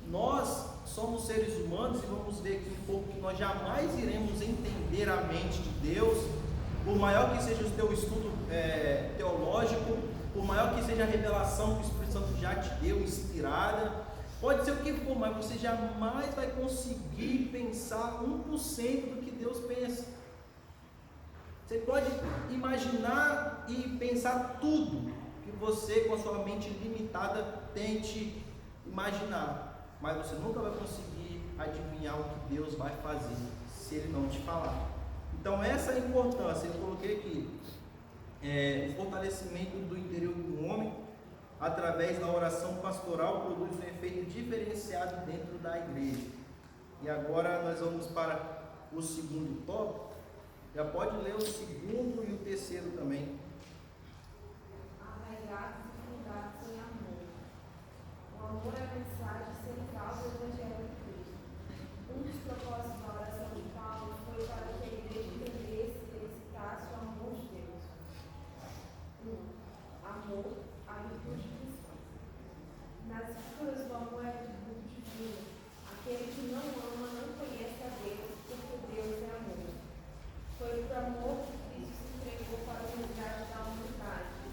nós somos seres humanos, e vamos ver aqui um pouco que nós jamais iremos entender a mente de Deus, por maior que seja o teu estudo teológico, por maior que seja a revelação que o Espírito Santo já te deu, inspirada, pode ser o que for, mas você jamais vai conseguir pensar 1% do que Deus pensa. Você pode imaginar e pensar tudo que você, com a sua mente limitada, tente imaginar, mas você nunca vai conseguir adivinhar o que Deus vai fazer se Ele não te falar. Então essa é a importância. Eu coloquei aqui o fortalecimento do interior do homem através da oração pastoral produz um efeito diferenciado dentro da igreja. E agora nós vamos para o segundo tópico. Já pode ler o segundo e o terceiro também. Arraigados e fundados em amor. O amor é a mensagem central do Evangelho de Cristo. Um dos propósitos da oração de Paulo foi para que a igreja entendesse e exercitasse o amor de Deus. Amor, a virtude cristã. Nas escrituras, o amor é a virtude divina. Aquele que não ama não conhece a Deus, porque Deus é amor. Foi por amor que Cristo se entregou para o resgate da humanidade.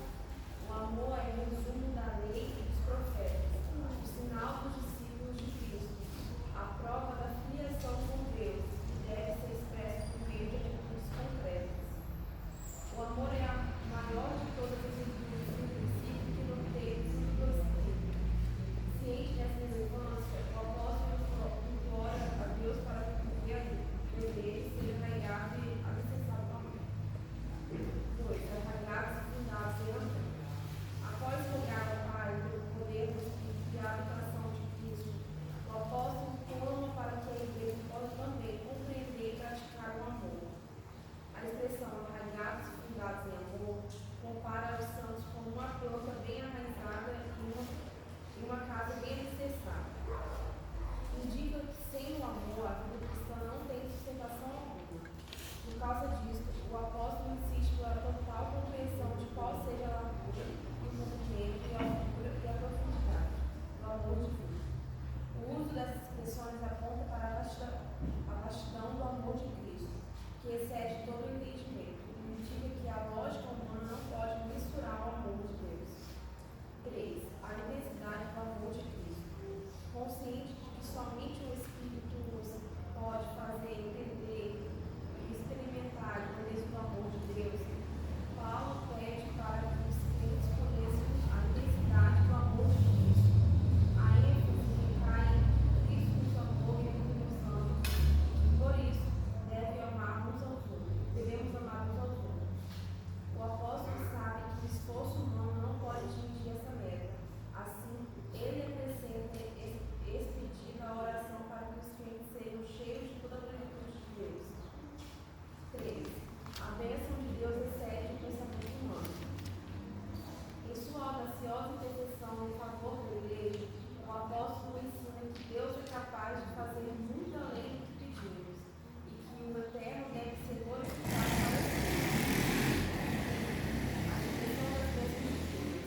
O amor é o resumo da lei e dos profetas, o sinal dos discípulos de Cristo, a prova da filiação com Deus, que deve ser expressa por meio de atitudes concretas. O amor é a maior de todas as virtudes, no princípio que norteia o discípulo. Se preciosa intercessão em favor da igreja, o apóstolo ensina que Deus é capaz de fazer muito além do que pedimos e que o Eterno deve ser glorificado para sempre. A direção das bênçãos de Deus.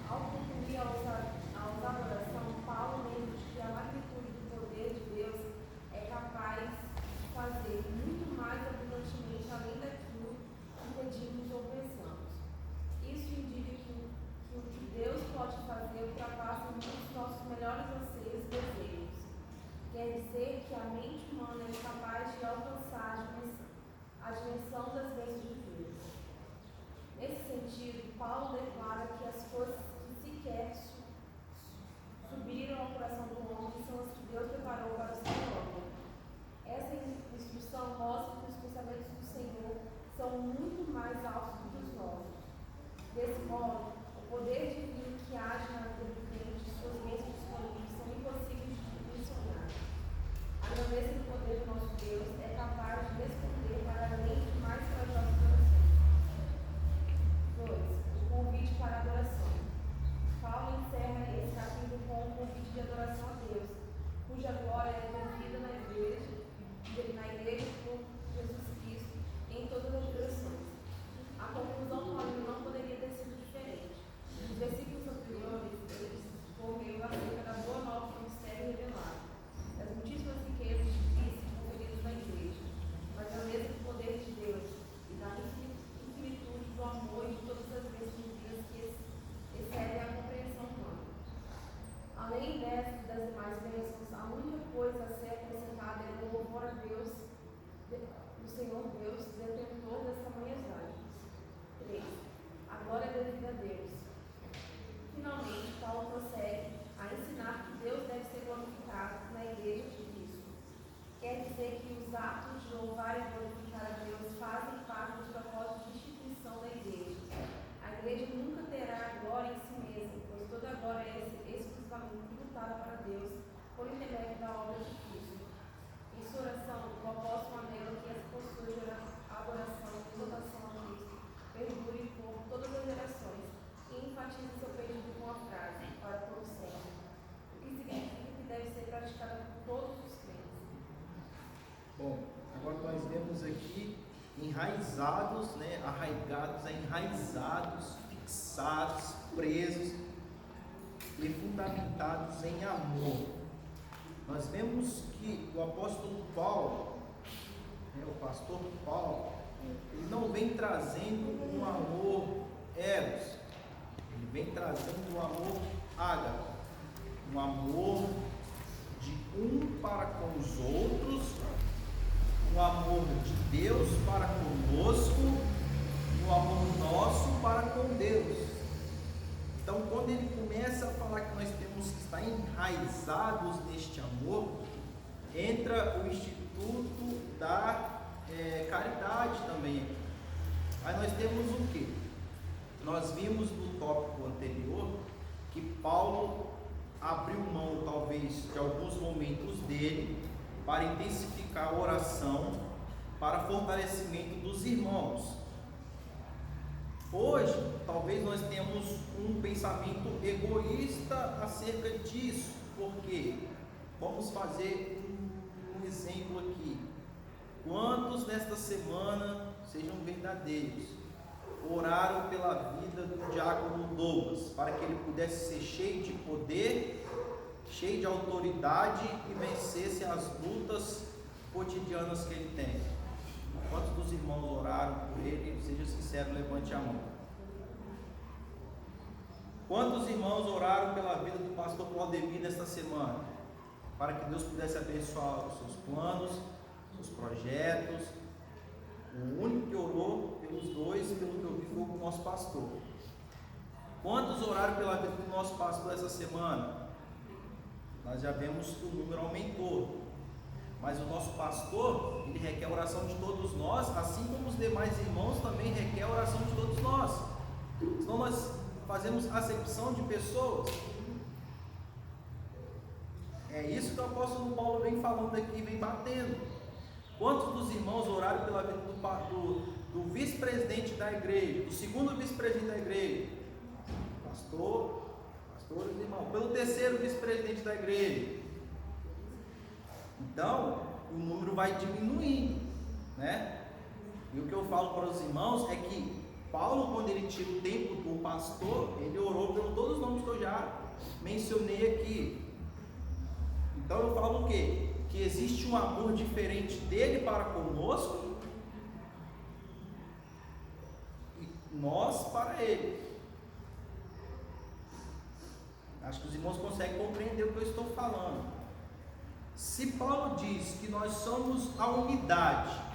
Ao concluir a usar a oração, Paulo lembra de que a magnitude do poder de Deus é capaz de fazer muito mais abundantemente além daquilo que pedimos ou pensamos. Isso indica que o que Deus pode fazer ultrapassa muito os nossos melhores anseios e desejos. Quer dizer que a mente humana é capaz de alcançar a dimensão das bênçãos de Deus. Nesse sentido, Paulo declara que as coisas que sequer subiram ao coração do homem são as que Deus preparou para o seu homem. Essa instrução mostra que os pensamentos do Senhor são muito mais altos do que os nossos. Desse modo, o poder divino que age na vida do crente e suas bênçãos disponíveis são impossíveis de dimensionar. A grandeza do poder do nosso Deus é capaz de responder para além de mais corajosas orações. 2. O convite para a adoração. Paulo encerra esse capítulo com um convite de adoração a Deus, cuja glória é devida na igreja por Jesus Cristo em todas as direções. A conclusão paulina não poderia ter sido diferente. Nos versículos anteriores, ele discorreu acerca da boa nova do mistério revelado, das muitíssimas riquezas de Cristo conferidas na igreja, da grandeza do poder de Deus e da infinitude do amor e de todas as bênçãos divinas que excedem a compreensão humana. Além dessas e das demais bênçãos, a única coisa a ser acrescentada é o louvor a Deus, do Senhor Deus, detentor das tamanhas dádivas. 3. A glória é devida a Deus. Finalmente, Paulo prossegue a ensinar que Deus deve ser glorificado na igreja de Cristo. Quer dizer que os atos de louvar e glorificar a Deus fazem parte dos propósitos de instituição da igreja. A igreja nunca terá glória em si mesma, pois toda a glória é exclusivamente tributada para Deus por intermédio da obra de Cristo. Em sua oração, o apóstolo anela que essa postura de adoração e exaltação a Cristo perdure por todas as gerações e enfatiza seu pedido com a frase, para todo sempre, o que significa que deve ser praticada por todos os crentes. Bom, agora nós vemos aqui enraizados, né? Arraigados, enraizados, fixados, presos e fundamentados em amor. Nós vemos que o apóstolo Paulo, né, o pastor Paulo, ele não vem trazendo um amor eros, ele vem trazendo um amor ágape, um amor de um para com os outros, um amor de Deus para conosco, um amor nosso para com Deus. Então, quando ele começa a falar que nós temos que estar enraizados neste amor, entra o Instituto da Caridade também. Aí nós temos o quê? Nós vimos no tópico anterior que Paulo abriu mão, talvez, de alguns momentos dele para intensificar a oração para fortalecimento dos irmãos. Hoje, talvez nós tenhamos um pensamento egoísta acerca disso, porque vamos fazer um exemplo aqui. Quantos nesta semana, sejam verdadeiros, oraram pela vida do diácono Douglas, para que ele pudesse ser cheio de poder, cheio de autoridade e vencesse as lutas cotidianas que ele tem? Quantos dos irmãos oraram por ele? Seja sincero, levante a mão. Quantos irmãos oraram pela vida do pastor Claudemir nesta semana? Para que Deus pudesse abençoar os seus planos, seus projetos. O único que orou pelos dois, pelo que eu vi, foi o nosso pastor. Quantos oraram pela vida do nosso pastor essa semana? Nós já vemos que o número aumentou. Mas o nosso pastor, ele requer a oração de todos nós, assim como os demais irmãos também requer a oração de todos nós. Senão nós fazemos acepção de pessoas. É isso que o apóstolo Paulo vem falando aqui, vem batendo. Quantos dos irmãos oraram pela vida do vice-presidente da igreja, do segundo vice-presidente da igreja? Pastor irmão, pelo terceiro vice-presidente da igreja. Então, o número vai diminuindo, né? E o que eu falo para os irmãos é que Paulo, quando ele tira o tempo do pastor, ele orou por todos os nomes que eu já mencionei aqui. Então eu falo o quê? Que existe um amor diferente dele para conosco e nós para ele. Acho que os irmãos conseguem compreender o que eu estou falando. Se Paulo diz que nós somos a unidade,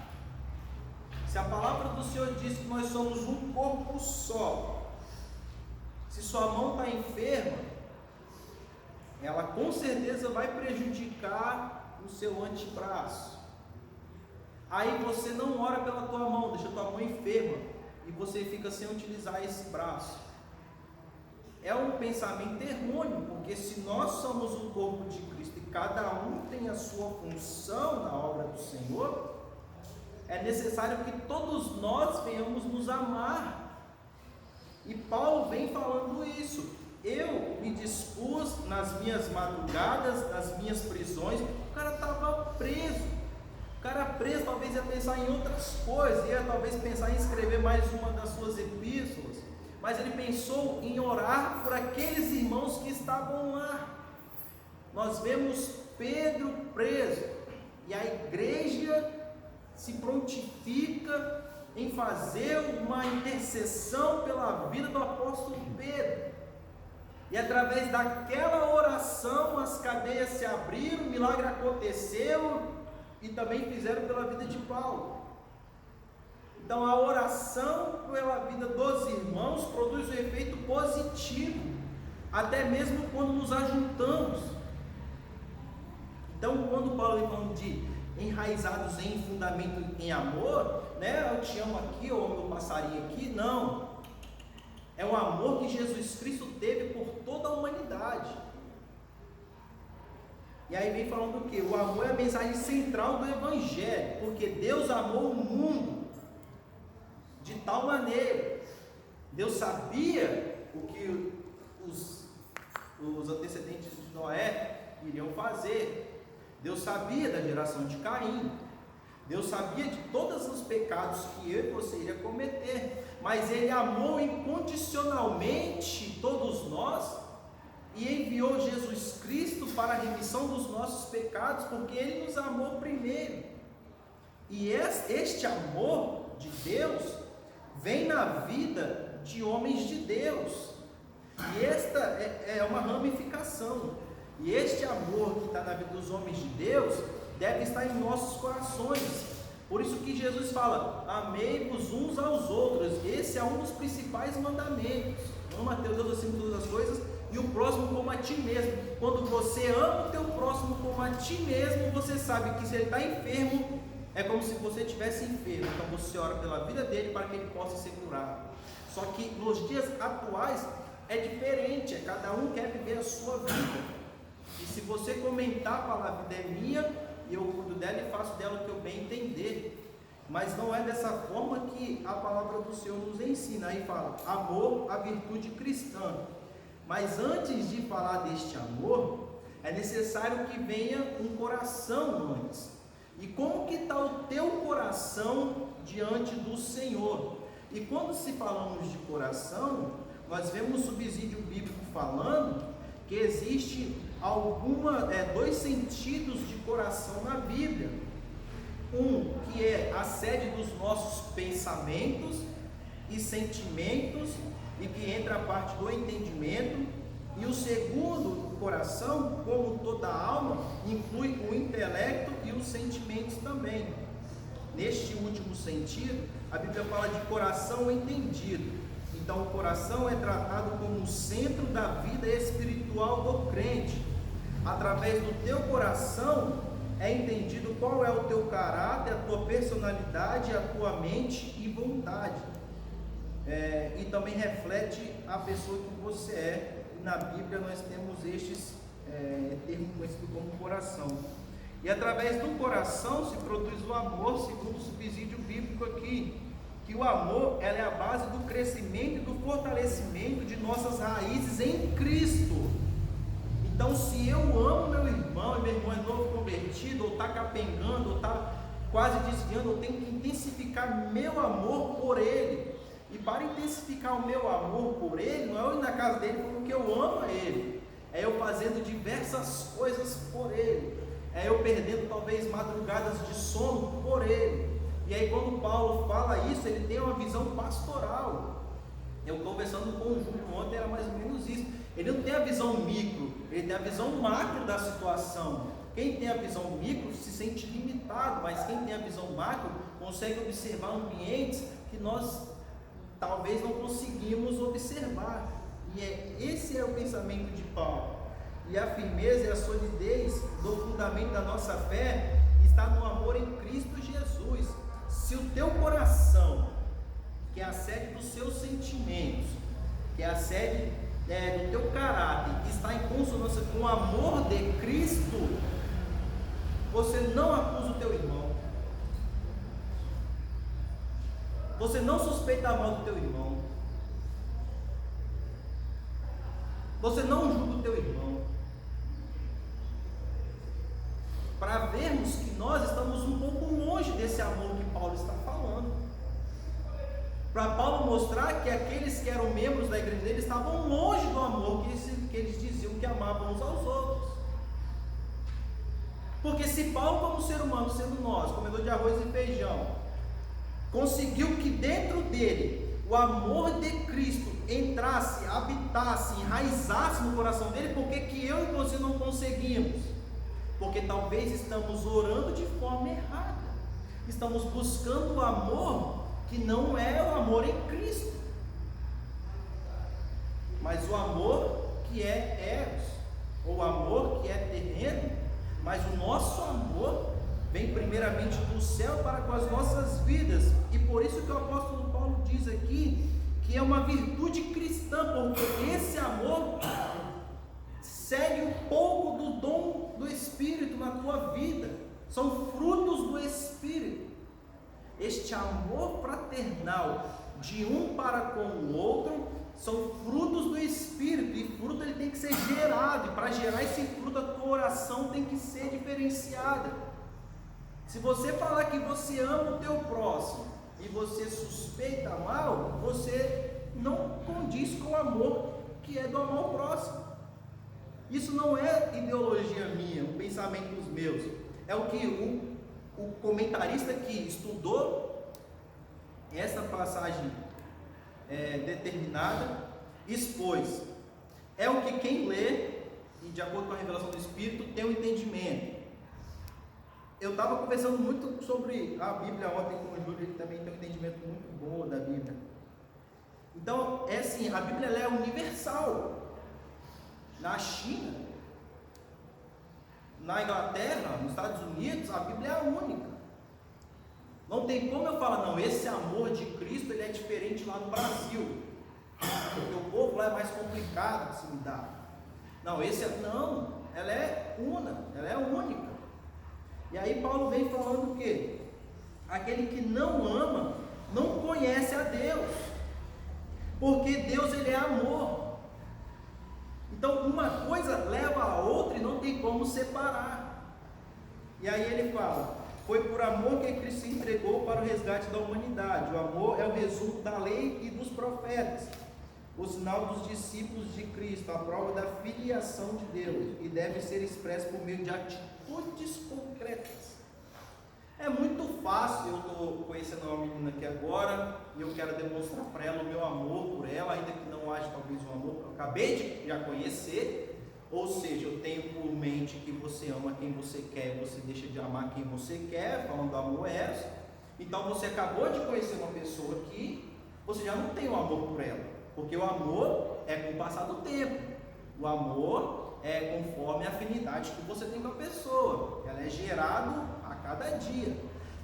se a palavra do Senhor diz que nós somos um corpo só, se sua mão está enferma, ela com certeza vai prejudicar o seu antebraço. Aí você não ora pela tua mão, deixa a tua mão enferma e você fica sem utilizar esse braço. É um pensamento errôneo, porque se nós somos um corpo de Cristo e cada um tem a sua função na obra do Senhor, é necessário que todos nós venhamos nos amar. E Paulo vem falando isso. Eu me dispus nas minhas madrugadas, nas minhas prisões. O cara estava preso. O cara preso talvez ia pensar em outras coisas, ia talvez pensar em escrever mais uma das suas epístolas, mas ele pensou em orar por aqueles irmãos que estavam lá. Nós vemos Pedro preso e a igreja se prontifica em fazer uma intercessão pela vida do apóstolo Pedro. E através daquela oração as cadeias se abriram, o milagre aconteceu e também fizeram pela vida de Paulo. Então a oração pela vida dos irmãos produz um efeito positivo, até mesmo quando nos ajuntamos. Então quando Paulo vem falando de enraizados em fundamento em amor, né? Eu te amo aqui, ou meu passarinho aqui, não. É o amor que Jesus Cristo teve por toda a humanidade. E aí vem falando o quê? O amor é a mensagem central do Evangelho, porque Deus amou o mundo de tal maneira. Deus sabia o que os antecedentes de Noé iriam fazer. Deus sabia da geração de Caim. Deus sabia de todos os pecados que eu e você iria cometer, mas Ele amou incondicionalmente todos nós e enviou Jesus Cristo para a remissão dos nossos pecados, porque Ele nos amou primeiro. E este amor de Deus vem na vida de homens de Deus, e esta é uma ramificação, e este amor que está na vida dos homens de Deus deve estar em nossos corações. Por isso que Jesus fala: amei-vos uns aos outros. Esse é um dos principais mandamentos. Ama a teu Deus acima de todas as coisas e o próximo como a ti mesmo. Quando você ama o teu próximo como a ti mesmo, você sabe que se ele está enfermo, é como se você estivesse enfermo. Então você ora pela vida dele para que ele possa ser curado. Só que nos dias atuais é diferente, cada um quer viver a sua vida. E se você comentar, falar: a vida é minha e eu cuido dela e faço dela o que eu bem entender. Mas não é dessa forma que a palavra do Senhor nos ensina. Aí fala: amor, a virtude cristã. Mas antes de falar deste amor, é necessário que venha um coração antes. E como que está o teu coração diante do Senhor? E quando se falamos de coração, nós vemos o subsídio bíblico falando que existe dois sentidos de coração na Bíblia. Um que é a sede dos nossos pensamentos e sentimentos, e que entra a parte do entendimento. E o segundo, o coração, como toda alma, inclui o intelecto e os sentimentos também. Neste último sentido, a Bíblia fala de coração entendido. Então o coração é tratado como o centro da vida espiritual do crente. Através do teu coração é entendido qual é o teu caráter, a tua personalidade, a tua mente e vontade. E também reflete a pessoa que você é. E na Bíblia nós temos estes termos conhecidos como coração. E através do coração se produz o amor, segundo o subsídio bíblico aqui. Que o amor é a base do crescimento e do fortalecimento de nossas raízes em Cristo. Então, se eu amo meu irmão e meu irmão é novo convertido, ou está capengando, ou está quase desviando, eu tenho que intensificar meu amor por ele. E para intensificar o meu amor por ele, não é eu ir na casa dele porque eu amo a ele, é eu fazendo diversas coisas por ele, é eu perdendo talvez madrugadas de sono por ele. E aí quando Paulo fala isso, ele tem uma visão pastoral. Eu conversando com o Júlio ontem, era mais ou menos isso. Ele não tem a visão micro, ele tem a visão macro da situação. Quem tem a visão micro se sente limitado, mas quem tem a visão macro consegue observar ambientes que nós talvez não conseguimos observar. E esse é o pensamento de Paulo. E a firmeza e a solidez do fundamento da nossa fé está no amor em Cristo Jesus. Se o teu coração, que é a sede dos seus sentimentos, que é a sede do teu caráter, está em consonância com o amor de Cristo, você não acusa o teu irmão, você não suspeita mal do teu irmão, você não julga o teu irmão, para vermos que nós estamos um pouco longe desse amor que Paulo está falando. Para Paulo mostrar que aqueles que eram membros da igreja dele estavam longe do amor que eles diziam que amavam uns aos outros. Porque se Paulo, como ser humano, sendo nós, comedor de arroz e feijão, conseguiu que dentro dele o amor de Cristo entrasse, habitasse, enraizasse no coração dele, por que eu e você não conseguimos? Porque talvez estamos orando de forma errada, estamos buscando o amor que não é o amor em Cristo, mas o amor que é eros, ou amor que é terreno. Mas o nosso amor vem primeiramente do céu para com as nossas vidas, e por isso que o apóstolo Paulo diz aqui que é uma virtude cristã, porque esse amor segue um pouco do dom do Espírito na tua vida, são frutos do Espírito. Este amor fraternal de um para com o outro são frutos do Espírito, e fruto ele tem que ser gerado, e para gerar esse fruto a tua oração tem que ser diferenciada. Se você falar que você ama o teu próximo e você suspeita mal, você não condiz com o amor que é do amor ao próximo. Isso não é ideologia minha, um pensamento dos meus, é o que o comentarista que estudou essa passagem determinada expôs. É o que quem lê, e de acordo com a revelação do Espírito, tem um entendimento. Eu estava conversando muito sobre a Bíblia ontem com o Júlio, ele também tem um entendimento muito bom da Bíblia. Então, é assim, a Bíblia ela é universal. Na China, na Inglaterra, nos Estados Unidos, a Bíblia é a única. Não tem como eu falar, não, esse amor de Cristo ele é diferente lá no Brasil, porque o povo lá é mais complicado de se lidar. Não, não, ela é una, ela é única. E aí Paulo vem falando o quê? Aquele que não ama, não conhece a Deus, porque Deus ele é amor. Então uma coisa leva a outra e não tem como separar. E aí ele fala, foi por amor que Cristo se entregou para o resgate da humanidade. O amor é o resumo da lei e dos profetas, o sinal dos discípulos de Cristo, a prova da filiação de Deus, e deve ser expresso por meio de atitudes concretas. É muito fácil, eu estou conhecendo uma menina aqui agora, e eu quero demonstrar para ela o meu amor por ela, ainda que não haja talvez um amor que eu acabei de já conhecer. Ou seja, eu tenho por mente que você ama quem você quer, você deixa de amar quem você quer, falando do amor eros. Então você acabou de conhecer uma pessoa aqui, você já não tem o amor por ela, porque o amor é com o passar do tempo, o amor é conforme a afinidade que você tem com a pessoa, ela é gerado a cada dia.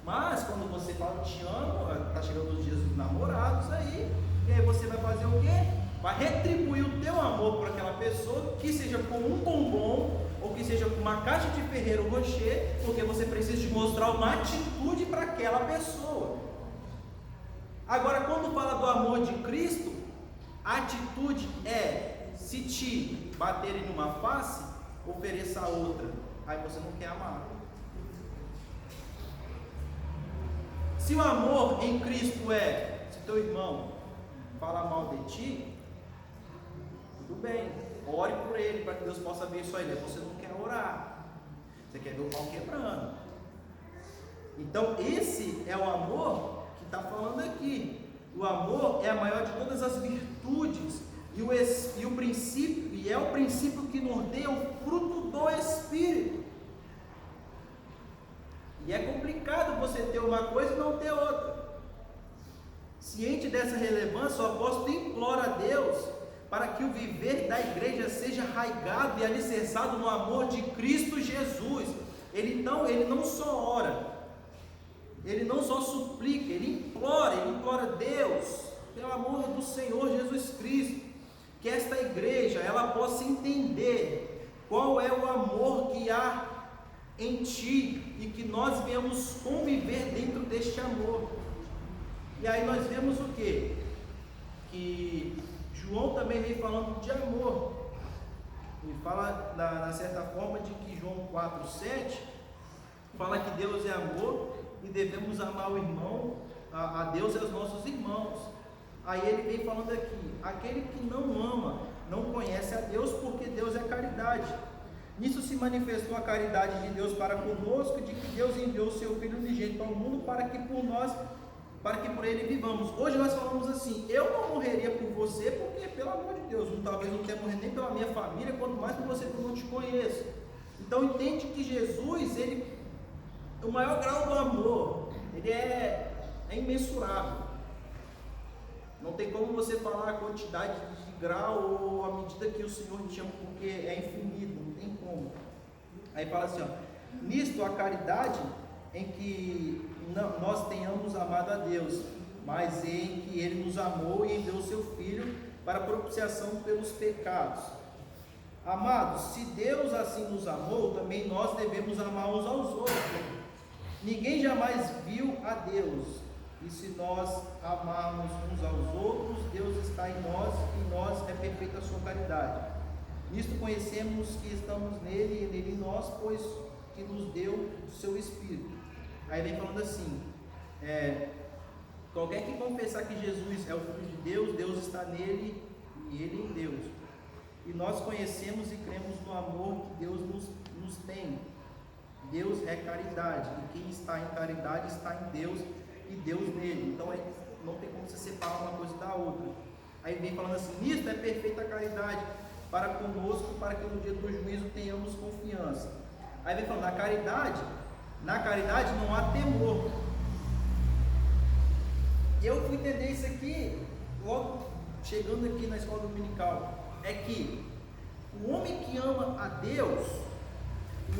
Mas quando você fala te amo, está chegando os dias dos namorados aí, e aí você vai fazer o quê? Vai retribuir o teu amor por aquela pessoa, que seja com um bombom, ou que seja com uma caixa de Ferrero Rocher, porque você precisa de mostrar uma atitude para aquela pessoa. Agora, quando fala do amor de Cristo, a atitude é, se te baterem numa face, ofereça a outra. Aí você não quer amar. Se o amor em Cristo é, se teu irmão fala mal de ti, tudo bem, ore por ele para que Deus possa abençoar ele. Você não quer orar, você quer ver o pau quebrando. Então esse é o amor que está falando aqui. O amor é a maior de todas as virtudes e o princípio, e é o princípio que norteia o fruto do Espírito. E é complicado você ter uma coisa e não ter outra. Ciente dessa relevância, o apóstolo implora a Deus para que o viver da igreja seja arraigado e alicerçado no amor de Cristo Jesus. Ele não só ora, ele não só suplica, ele implora a Deus, pelo amor do Senhor Jesus Cristo, que esta igreja ela possa entender qual é o amor que há em ti e que nós venhamos conviver dentro deste amor. E aí nós vemos o quê? Que João também vem falando de amor. Ele fala, na certa forma, de que João 4,7 fala que Deus é amor e devemos amar o irmão, a Deus e aos nossos irmãos. Aí ele vem falando aqui: aquele que não ama não conhece a Deus, porque Deus é caridade. Nisso se manifestou a caridade de Deus para conosco, de que Deus enviou o seu Filho unigênito ao mundo para que por ele vivamos. Hoje nós falamos assim: eu não morreria por você, porque pelo amor de Deus, talvez não tenha morrido nem pela minha família, quanto mais por você, porque eu não te conheço. Então entende que Jesus, o maior grau do amor, ele é imensurável. Não tem como você falar a quantidade de grau ou a medida que o Senhor te ama, porque é infinito, não tem como. Aí fala assim, nisto a caridade em que nós tenhamos amado a Deus, mas em que Ele nos amou e enviou o seu Filho para a propiciação pelos pecados. Amados, se Deus assim nos amou, também nós devemos amar uns aos outros. Ninguém jamais viu a Deus. E se nós amarmos uns aos outros, Deus está em nós e nós é perfeita a sua caridade. Nisto conhecemos que estamos nele e nele em nós, pois que nos deu o seu Espírito. Aí vem falando assim, qualquer que confessar que Jesus é o Filho de Deus, Deus está nele e ele em Deus. E nós conhecemos e cremos no amor que Deus nos tem. Deus é caridade, e quem está em caridade está em Deus e Deus nele. Então não tem como você separar uma coisa da outra. Aí vem falando assim, nisto é perfeita a caridade para conosco, para que no dia do juízo tenhamos confiança. Aí vem falando, na caridade não há temor. E eu fui entender isso aqui, logo chegando aqui na escola dominical, é que o homem que ama a Deus,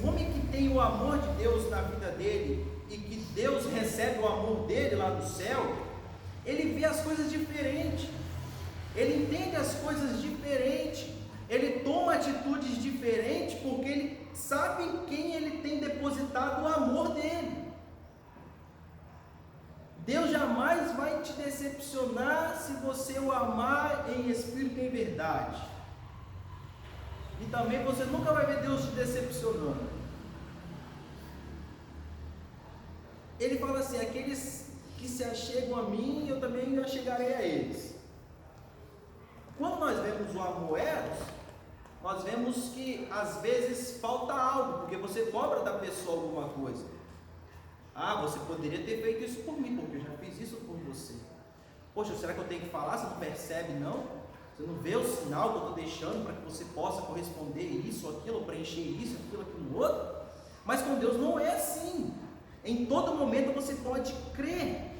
o homem que tem o amor de Deus na vida dele, e que Deus recebe o amor dele lá no céu, ele vê as coisas diferentes, ele entende as coisas diferentes, ele toma atitudes diferentes, porque ele sabe em quem ele tem depositado o amor dele. Deus jamais vai te decepcionar se você o amar em espírito e em verdade. E também você nunca vai ver Deus te decepcionando. Ele fala assim, aqueles que se achegam a mim, eu também achegarei a eles. Quando nós vemos o amor eros, nós vemos que às vezes falta algo, porque você cobra da pessoa alguma coisa. Você poderia ter feito isso por mim, porque eu já fiz isso por você. Poxa, será que eu tenho que falar? Você não percebe não? Você não vê o sinal que eu estou deixando para que você possa corresponder isso, aquilo, preencher isso, aquilo, outro? Mas com Deus não é assim. Em todo momento você pode crer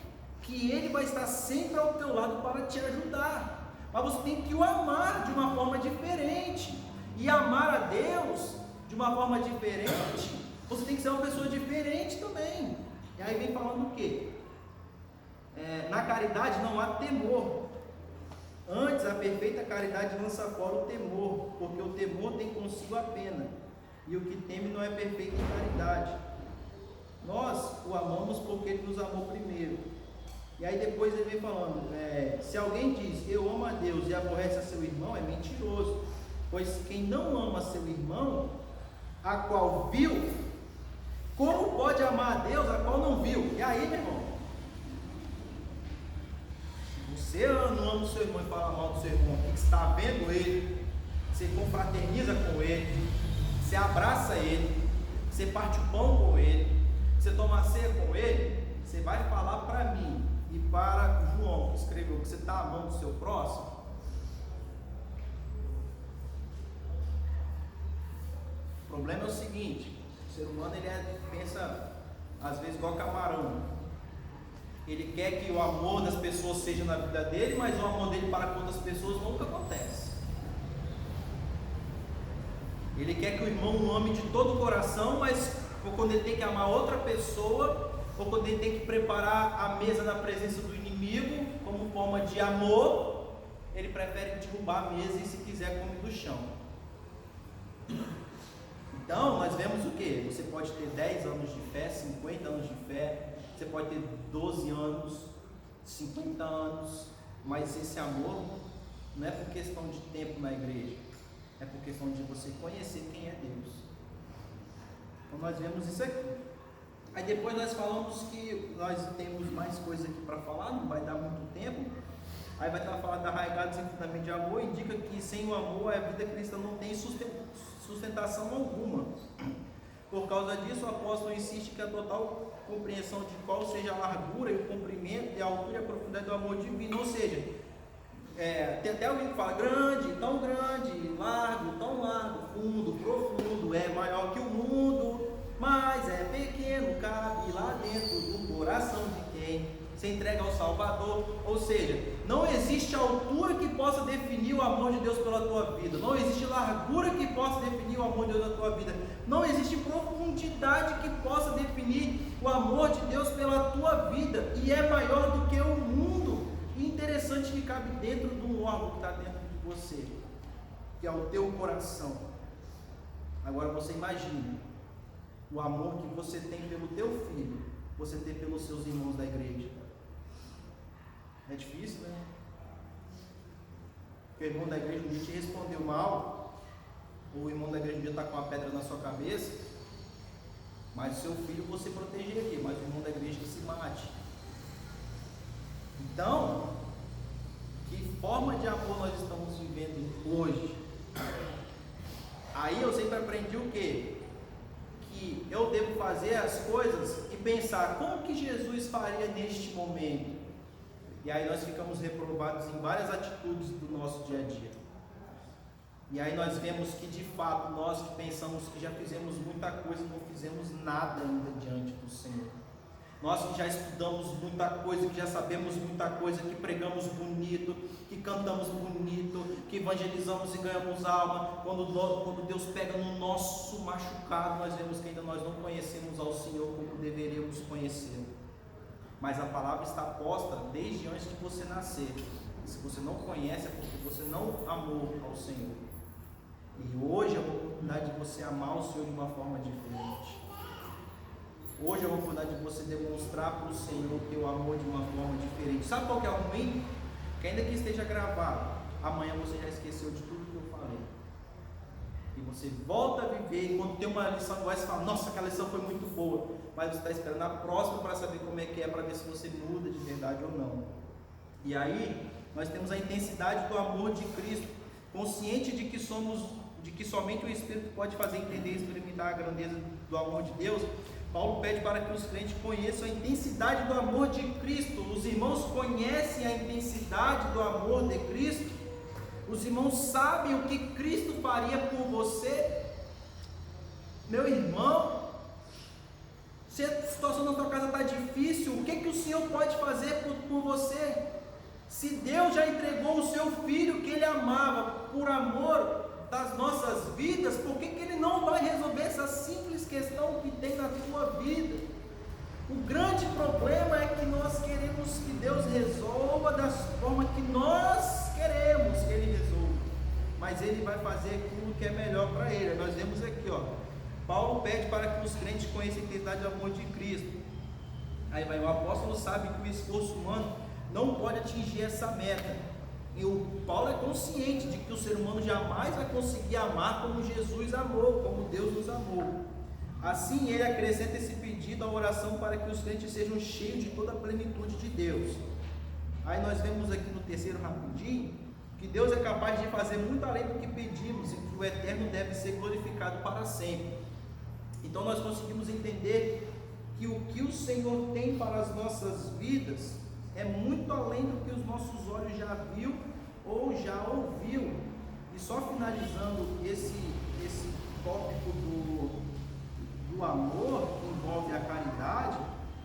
que Ele vai estar sempre ao teu lado para te ajudar, mas você tem que o amar de uma forma diferente, e amar a Deus de uma forma diferente, você tem que ser uma pessoa diferente também. E aí vem falando o quê? Na caridade não há temor, antes a perfeita caridade lança fora o temor, porque o temor tem consigo a pena, e o que teme não é perfeito em caridade. Nós o amamos porque Ele nos amou primeiro. E aí depois ele vem falando, se alguém diz eu amo a Deus e aborrece a seu irmão, é mentiroso, pois quem não ama seu irmão a qual viu, como pode amar a Deus a qual não viu? E aí, meu irmão? Você não ama o seu irmão e fala mal do seu irmão, porque você está vendo ele, você confraterniza com ele, você abraça ele, você parte o pão com ele, você toma a ceia com ele, você vai falar para mim e para João, que escreveu, que você está amando o seu próximo? O problema é o seguinte: o ser humano pensa às vezes igual camarão. Ele quer que o amor das pessoas seja na vida dele, mas o amor dele para com outras pessoas nunca acontece. Ele quer que o irmão o ame de todo o coração, mas quando ele tem que amar outra pessoa, ou quando ele tem que preparar a mesa na presença do inimigo, como forma de amor, ele prefere derrubar a mesa e, se quiser, come do chão. Então, nós vemos o que? Você pode ter 10 anos de fé, 50 anos de fé, você pode ter 12 anos, 50 anos, mas esse amor não é por questão de tempo na igreja, é por questão de você conhecer quem é Deus. Então nós vemos isso aqui. Aí depois nós falamos que nós temos mais coisas aqui para falar, não vai dar muito tempo. Aí vai estar falando da arraigados em fundamento de amor, indica que sem o amor a vida cristã não tem sustentação alguma. Por causa disso, o apóstolo insiste que a total compreensão de qual seja a largura e o comprimento e a altura e a profundidade do amor divino, ou seja, tem até alguém que fala grande, largo, tão largo, fundo, profundo, é maior que o mundo, mas é pequeno, cabe lá dentro do coração de quem se entrega ao Salvador. Ou seja, não existe altura que possa definir o amor de Deus pela tua vida, não existe largura que possa definir o amor de Deus na tua vida, não existe profundidade que possa definir o amor de Deus pela tua vida, e é maior do que o mundo. E interessante que cabe dentro de um órgão que está dentro de você, que é o teu coração. Agora você imagine o amor que você tem pelo teu filho, você tem pelos seus irmãos da igreja. É difícil, né? Porque o irmão da igreja um dia te respondeu mal, ou o irmão da igreja um dia está com uma pedra na sua cabeça, mas o seu filho você protegeria, mas o irmão da igreja que se mate. Então, que forma de amor nós estamos vivendo hoje? Aí eu sempre aprendi o quê? Que eu devo fazer as coisas e pensar como que Jesus faria neste momento. E aí nós ficamos reprovados em várias atitudes do nosso dia a dia. E aí nós vemos que de fato nós que pensamos que já fizemos muita coisa, não fizemos nada ainda diante do Senhor. Nós que já estudamos muita coisa, que já sabemos muita coisa, que pregamos bonito, que cantamos bonito, que evangelizamos e ganhamos alma, quando Deus pega no nosso machucado, nós vemos que ainda nós não conhecemos ao Senhor como deveríamos conhecê-lo. Mas a palavra está posta desde antes de você nascer. E se você não conhece, é porque você não amou ao Senhor. E hoje é a oportunidade de você amar o Senhor de uma forma diferente. Hoje é a oportunidade de você demonstrar para o Senhor o teu amor de uma forma diferente. Sabe qual que é o ruim? Que ainda que esteja gravado, amanhã você já esqueceu de tudo que eu falei. E você volta a viver, e quando tem uma lição igual, você fala, nossa, aquela lição foi muito boa. Mas você está esperando a próxima para saber como é que é, para ver se você muda de verdade ou não. E aí, nós temos a intensidade do amor de Cristo, consciente de que somente o Espírito pode fazer entender e experimentar a grandeza do amor de Deus. Paulo pede para que os crentes conheçam a intensidade do amor de Cristo. Os irmãos conhecem a intensidade do amor de Cristo? Os irmãos sabem o que Cristo faria por você? Meu irmão, se a situação na tua casa está difícil, o que o Senhor pode fazer por você? Se Deus já entregou o seu Filho que Ele amava por amor das nossas vidas, por que Ele não vai resolver essa simples questão que tem na tua vida? O grande problema é que nós queremos que Deus resolva da forma que nós queremos que Ele resolva, mas Ele vai fazer aquilo que é melhor para Ele. Nós vemos aqui, Paulo pede para que os crentes conheçam a intensidade do amor de Cristo. Aí vai, o apóstolo sabe que o esforço humano não pode atingir essa meta. E o Paulo é consciente de que o ser humano jamais vai conseguir amar como Jesus amou, como Deus nos amou. Assim, ele acrescenta esse pedido à oração para que os crentes sejam cheios de toda a plenitude de Deus. Aí nós vemos aqui no terceiro rapidinho, que Deus é capaz de fazer muito além do que pedimos e que o eterno deve ser glorificado para sempre. Então nós conseguimos entender que o que o Senhor tem para as nossas vidas é muito além do que os nossos olhos já viu ou já ouviu. E só finalizando esse tópico do amor, que envolve a caridade,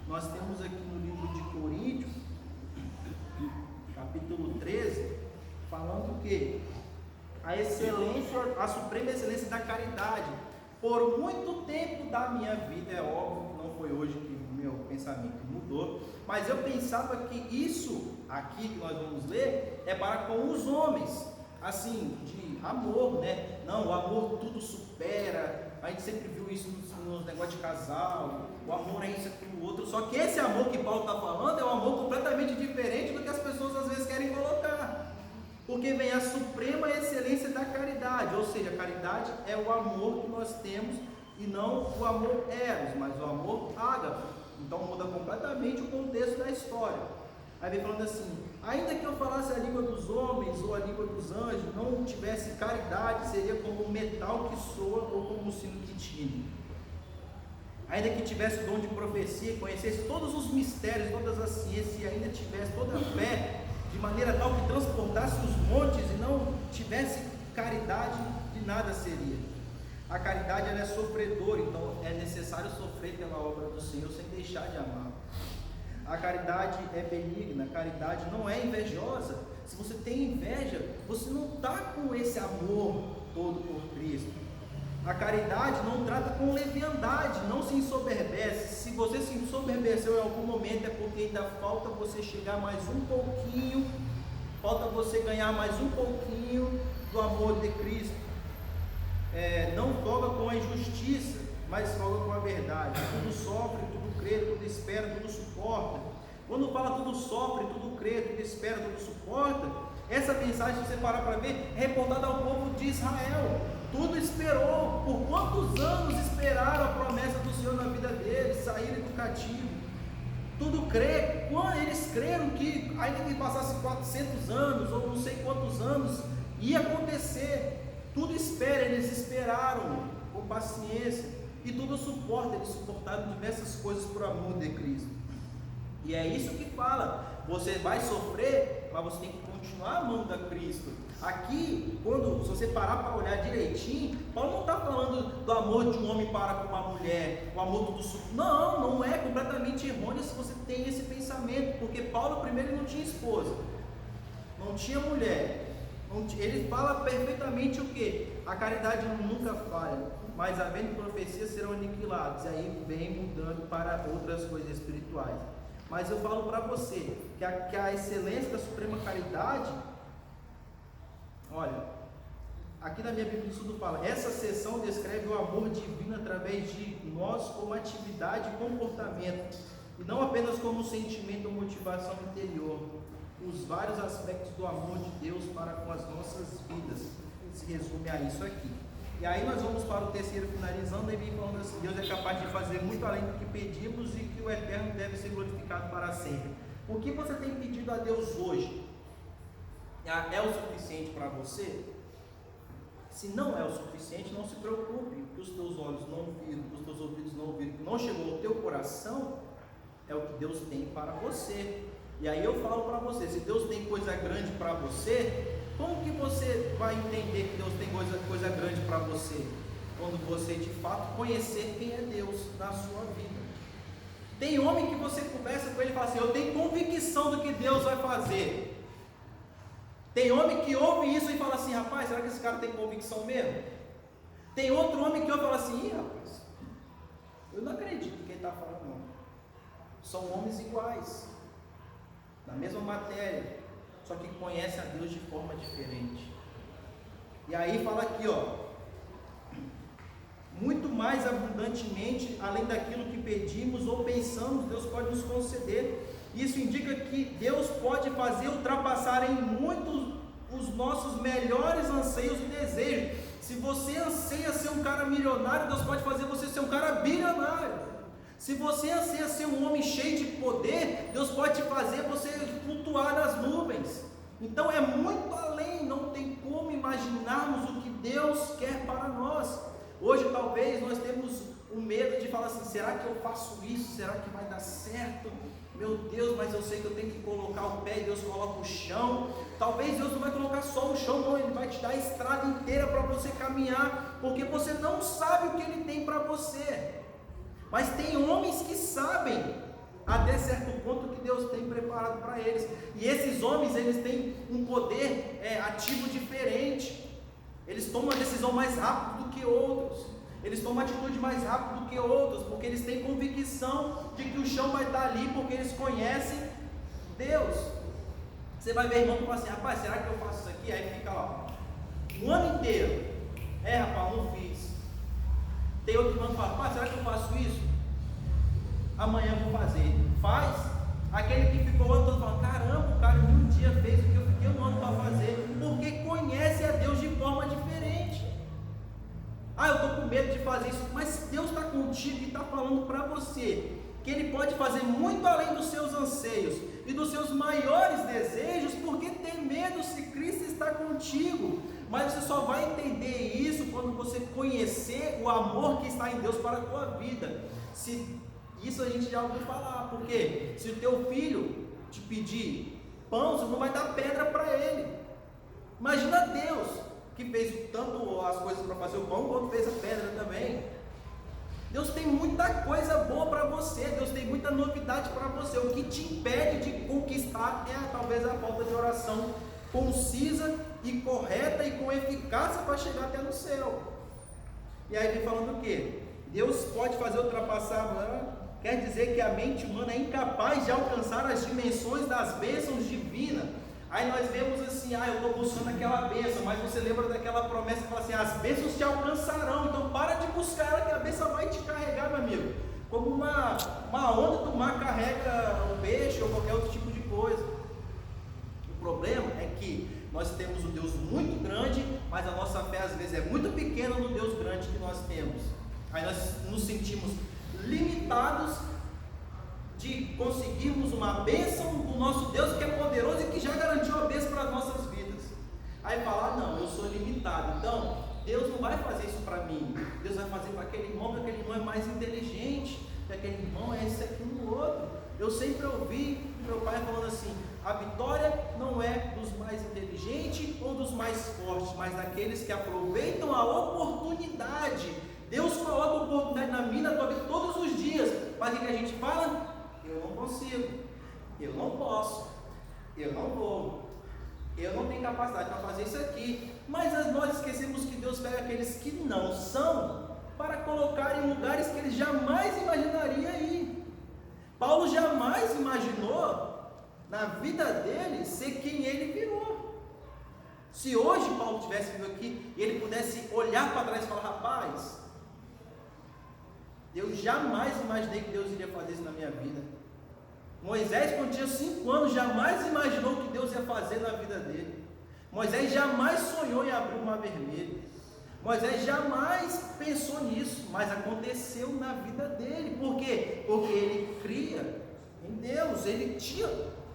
nós temos aqui no livro de Coríntios, capítulo 13, falando que a suprema excelência da caridade. Por muito tempo da minha vida, é óbvio que não foi hoje que o meu pensamento mudou, mas eu pensava que isso aqui que nós vamos ler é para com os homens, assim, de amor, né? Não, o amor tudo supera. A gente sempre viu isso nos negócios de casal, o amor é isso, aquilo, outro. Só que esse amor que Paulo está falando é um amor completamente diferente do que as pessoas às vezes querem colocar. Porque vem a suprema excelência da caridade, ou seja, a caridade é o amor que nós temos e não o amor eros, mas o amor ágape. Então muda completamente o contexto da história. Aí vem falando assim: ainda que eu falasse a língua dos homens ou a língua dos anjos, não tivesse caridade, seria como um metal que soa ou como um sino que tine. Ainda que tivesse o dom de profecia, conhecesse todos os mistérios, todas as ciências e ainda tivesse toda a fé, de maneira tal que transportasse os montes e não tivesse caridade, de nada seria. A caridade ela é sofredora, então é necessário sofrer pela obra do Senhor sem deixar de amar. A caridade é benigna, a caridade não é invejosa. Se você tem inveja, você não está com esse amor todo por Cristo. A caridade não trata com leviandade, não se ensoberbece. Se você se ensoberbeceu em algum momento, é porque ainda falta você chegar mais um pouquinho, falta você ganhar mais um pouquinho do amor de Cristo. Não folga com a injustiça, mas folga com a verdade. Tudo sofre, tudo crê, tudo espera, tudo suporta. Quando fala tudo sofre, tudo crê, tudo espera, tudo suporta, essa mensagem, se você parar para ver, é reportada ao povo de Israel. Tudo esperou. Por quantos anos esperaram a promessa do Senhor na vida deles, saírem do cativo? Tudo crê. Quando eles creram que ainda que passasse 400 anos ou não sei quantos anos, ia acontecer. Tudo espera, eles esperaram com paciência. E tudo suporta, eles suportaram diversas coisas por amor de Cristo. E é isso que fala. Você vai sofrer, mas você tem que continuar amando a Cristo. Aqui, se você parar para olhar direitinho, Paulo não está falando do amor de um homem para com uma mulher, o amor do não é completamente errôneo se você tem esse pensamento, porque Paulo primeiro não tinha esposa, não tinha mulher, ele fala perfeitamente o que? A caridade nunca falha, mas havendo profecias serão aniquilados, e aí vem mudando para outras coisas espirituais. Mas eu falo para você que a excelência da suprema caridade, olha, aqui na minha Bíblia de Estudo fala, essa seção descreve o amor divino através de nós como atividade e comportamento, e não apenas como sentimento ou motivação interior, os vários aspectos do amor de Deus para com as nossas vidas, se resume a isso aqui. E aí nós vamos para o terceiro, finalizando, e vem falando assim: Deus é capaz de fazer muito além do que pedimos e que o eterno deve ser glorificado para sempre. O que você tem pedido a Deus hoje? É o suficiente para você? Se não é o suficiente, não se preocupe. O que os teus olhos não viram, o que os teus ouvidos não ouviram, que não chegou ao teu coração, é o que Deus tem para você. E aí eu falo para você, se Deus tem coisa grande para você, como que você vai entender que Deus tem coisa grande para você? Quando você de fato conhecer quem é Deus na sua vida. Tem homem que você conversa com ele e fala assim: eu tenho convicção do que Deus vai fazer. Tem homem que ouve isso e fala assim: rapaz, será que esse cara tem convicção mesmo? Tem outro homem que ouve e fala assim: rapaz, eu não acredito no que ele está falando não. São homens iguais, na mesma matéria, só que conhecem a Deus de forma diferente. E aí fala aqui, muito mais abundantemente, além daquilo que pedimos ou pensamos, Deus pode nos conceder. Isso indica que Deus pode fazer ultrapassar em muito os nossos melhores anseios e desejos. Se você anseia ser um cara milionário, Deus pode fazer você ser um cara bilionário. Se você anseia ser um homem cheio de poder, Deus pode fazer você flutuar nas nuvens. Então é muito além, não tem como imaginarmos o que Deus quer para nós. Hoje talvez nós temos o medo de falar assim, será que eu faço isso? Será que vai dar certo? Meu Deus, mas eu sei que eu tenho que colocar o pé e Deus coloca o chão. Talvez Deus não vai colocar só o chão, não, Ele vai te dar a estrada inteira para você caminhar, porque você não sabe o que Ele tem para você. Mas tem homens que sabem até certo ponto que Deus tem preparado para eles. E esses homens, eles têm um poder ativo diferente. Eles tomam a decisão mais rápido do que outros. Eles tomam atitude mais rápido do que outros, porque eles têm convicção de que o chão vai estar ali, porque eles conhecem Deus. Você vai ver irmão que fala assim, rapaz, será que eu faço isso aqui? Aí fica lá, o ano inteiro. Rapaz, não fiz. Tem outro irmão que fala, rapaz, será que eu faço isso? Amanhã eu vou fazer. Faz. Aquele que ficou o ano todo falando, caramba, o cara em um dia fez o que eu fiquei um ano para fazer, porque conhece a Deus de forma diferente. Eu estou com medo de fazer isso, mas Deus está contigo e está falando para você que Ele pode fazer muito além dos seus anseios e dos seus maiores desejos, porque tem medo se Cristo está contigo. Mas você só vai entender isso quando você conhecer o amor que está em Deus para a tua vida. Isso a gente já ouviu falar, porque se o teu filho te pedir pão, você não vai dar pedra para ele. Imagina Deus, que fez tanto as coisas para fazer o pão, quanto fez a pedra também. Deus tem muita coisa boa para você, Deus tem muita novidade para você. O que te impede de conquistar talvez a falta de oração concisa e correta e com eficácia para chegar até no céu. E aí vem falando o quê? Deus pode fazer ultrapassar, quer dizer que a mente humana é incapaz de alcançar as dimensões das bênçãos divinas. Aí nós vemos assim, eu estou buscando aquela bênção, mas você lembra daquela promessa que fala assim, as bênçãos te alcançarão, então para de buscar ela que a bênção vai te carregar, meu amigo. Como uma onda do mar carrega um peixe ou qualquer outro tipo de coisa. O problema é que nós temos um Deus muito grande, mas a nossa fé às vezes é muito pequena no Deus grande que nós temos. Aí nós nos sentimos limitados de conseguirmos uma bênção do nosso Deus que é poderoso e que já garantiu a bênção para as nossas vidas. Aí falar, não, eu sou limitado, então Deus não vai fazer isso para mim, Deus vai fazer para aquele irmão, porque aquele irmão é mais inteligente, porque aquele irmão é esse, aquilo, outro. Eu sempre ouvi meu pai falando assim, a vitória não é dos mais inteligentes ou dos mais fortes, mas daqueles que aproveitam a oportunidade. Deus coloca a oportunidade na minha, na tua vida todos os dias, mas o que a gente fala? Eu não consigo, eu não posso, eu não vou, eu não tenho capacidade para fazer isso aqui. Mas nós esquecemos que Deus pega aqueles que não são para colocar em lugares que eles jamais imaginariam ir. Paulo jamais imaginou na vida dele ser quem ele virou. Se hoje Paulo tivesse vindo aqui e ele pudesse olhar para trás e falar, rapaz, eu jamais imaginei que Deus iria fazer isso na minha vida. Moisés, quando tinha 5 anos, jamais imaginou que Deus ia fazer na vida dele. Moisés jamais sonhou em abrir o mar vermelho. Moisés jamais pensou nisso, mas aconteceu na vida dele. Por quê? Porque ele cria em Deus, ele tinha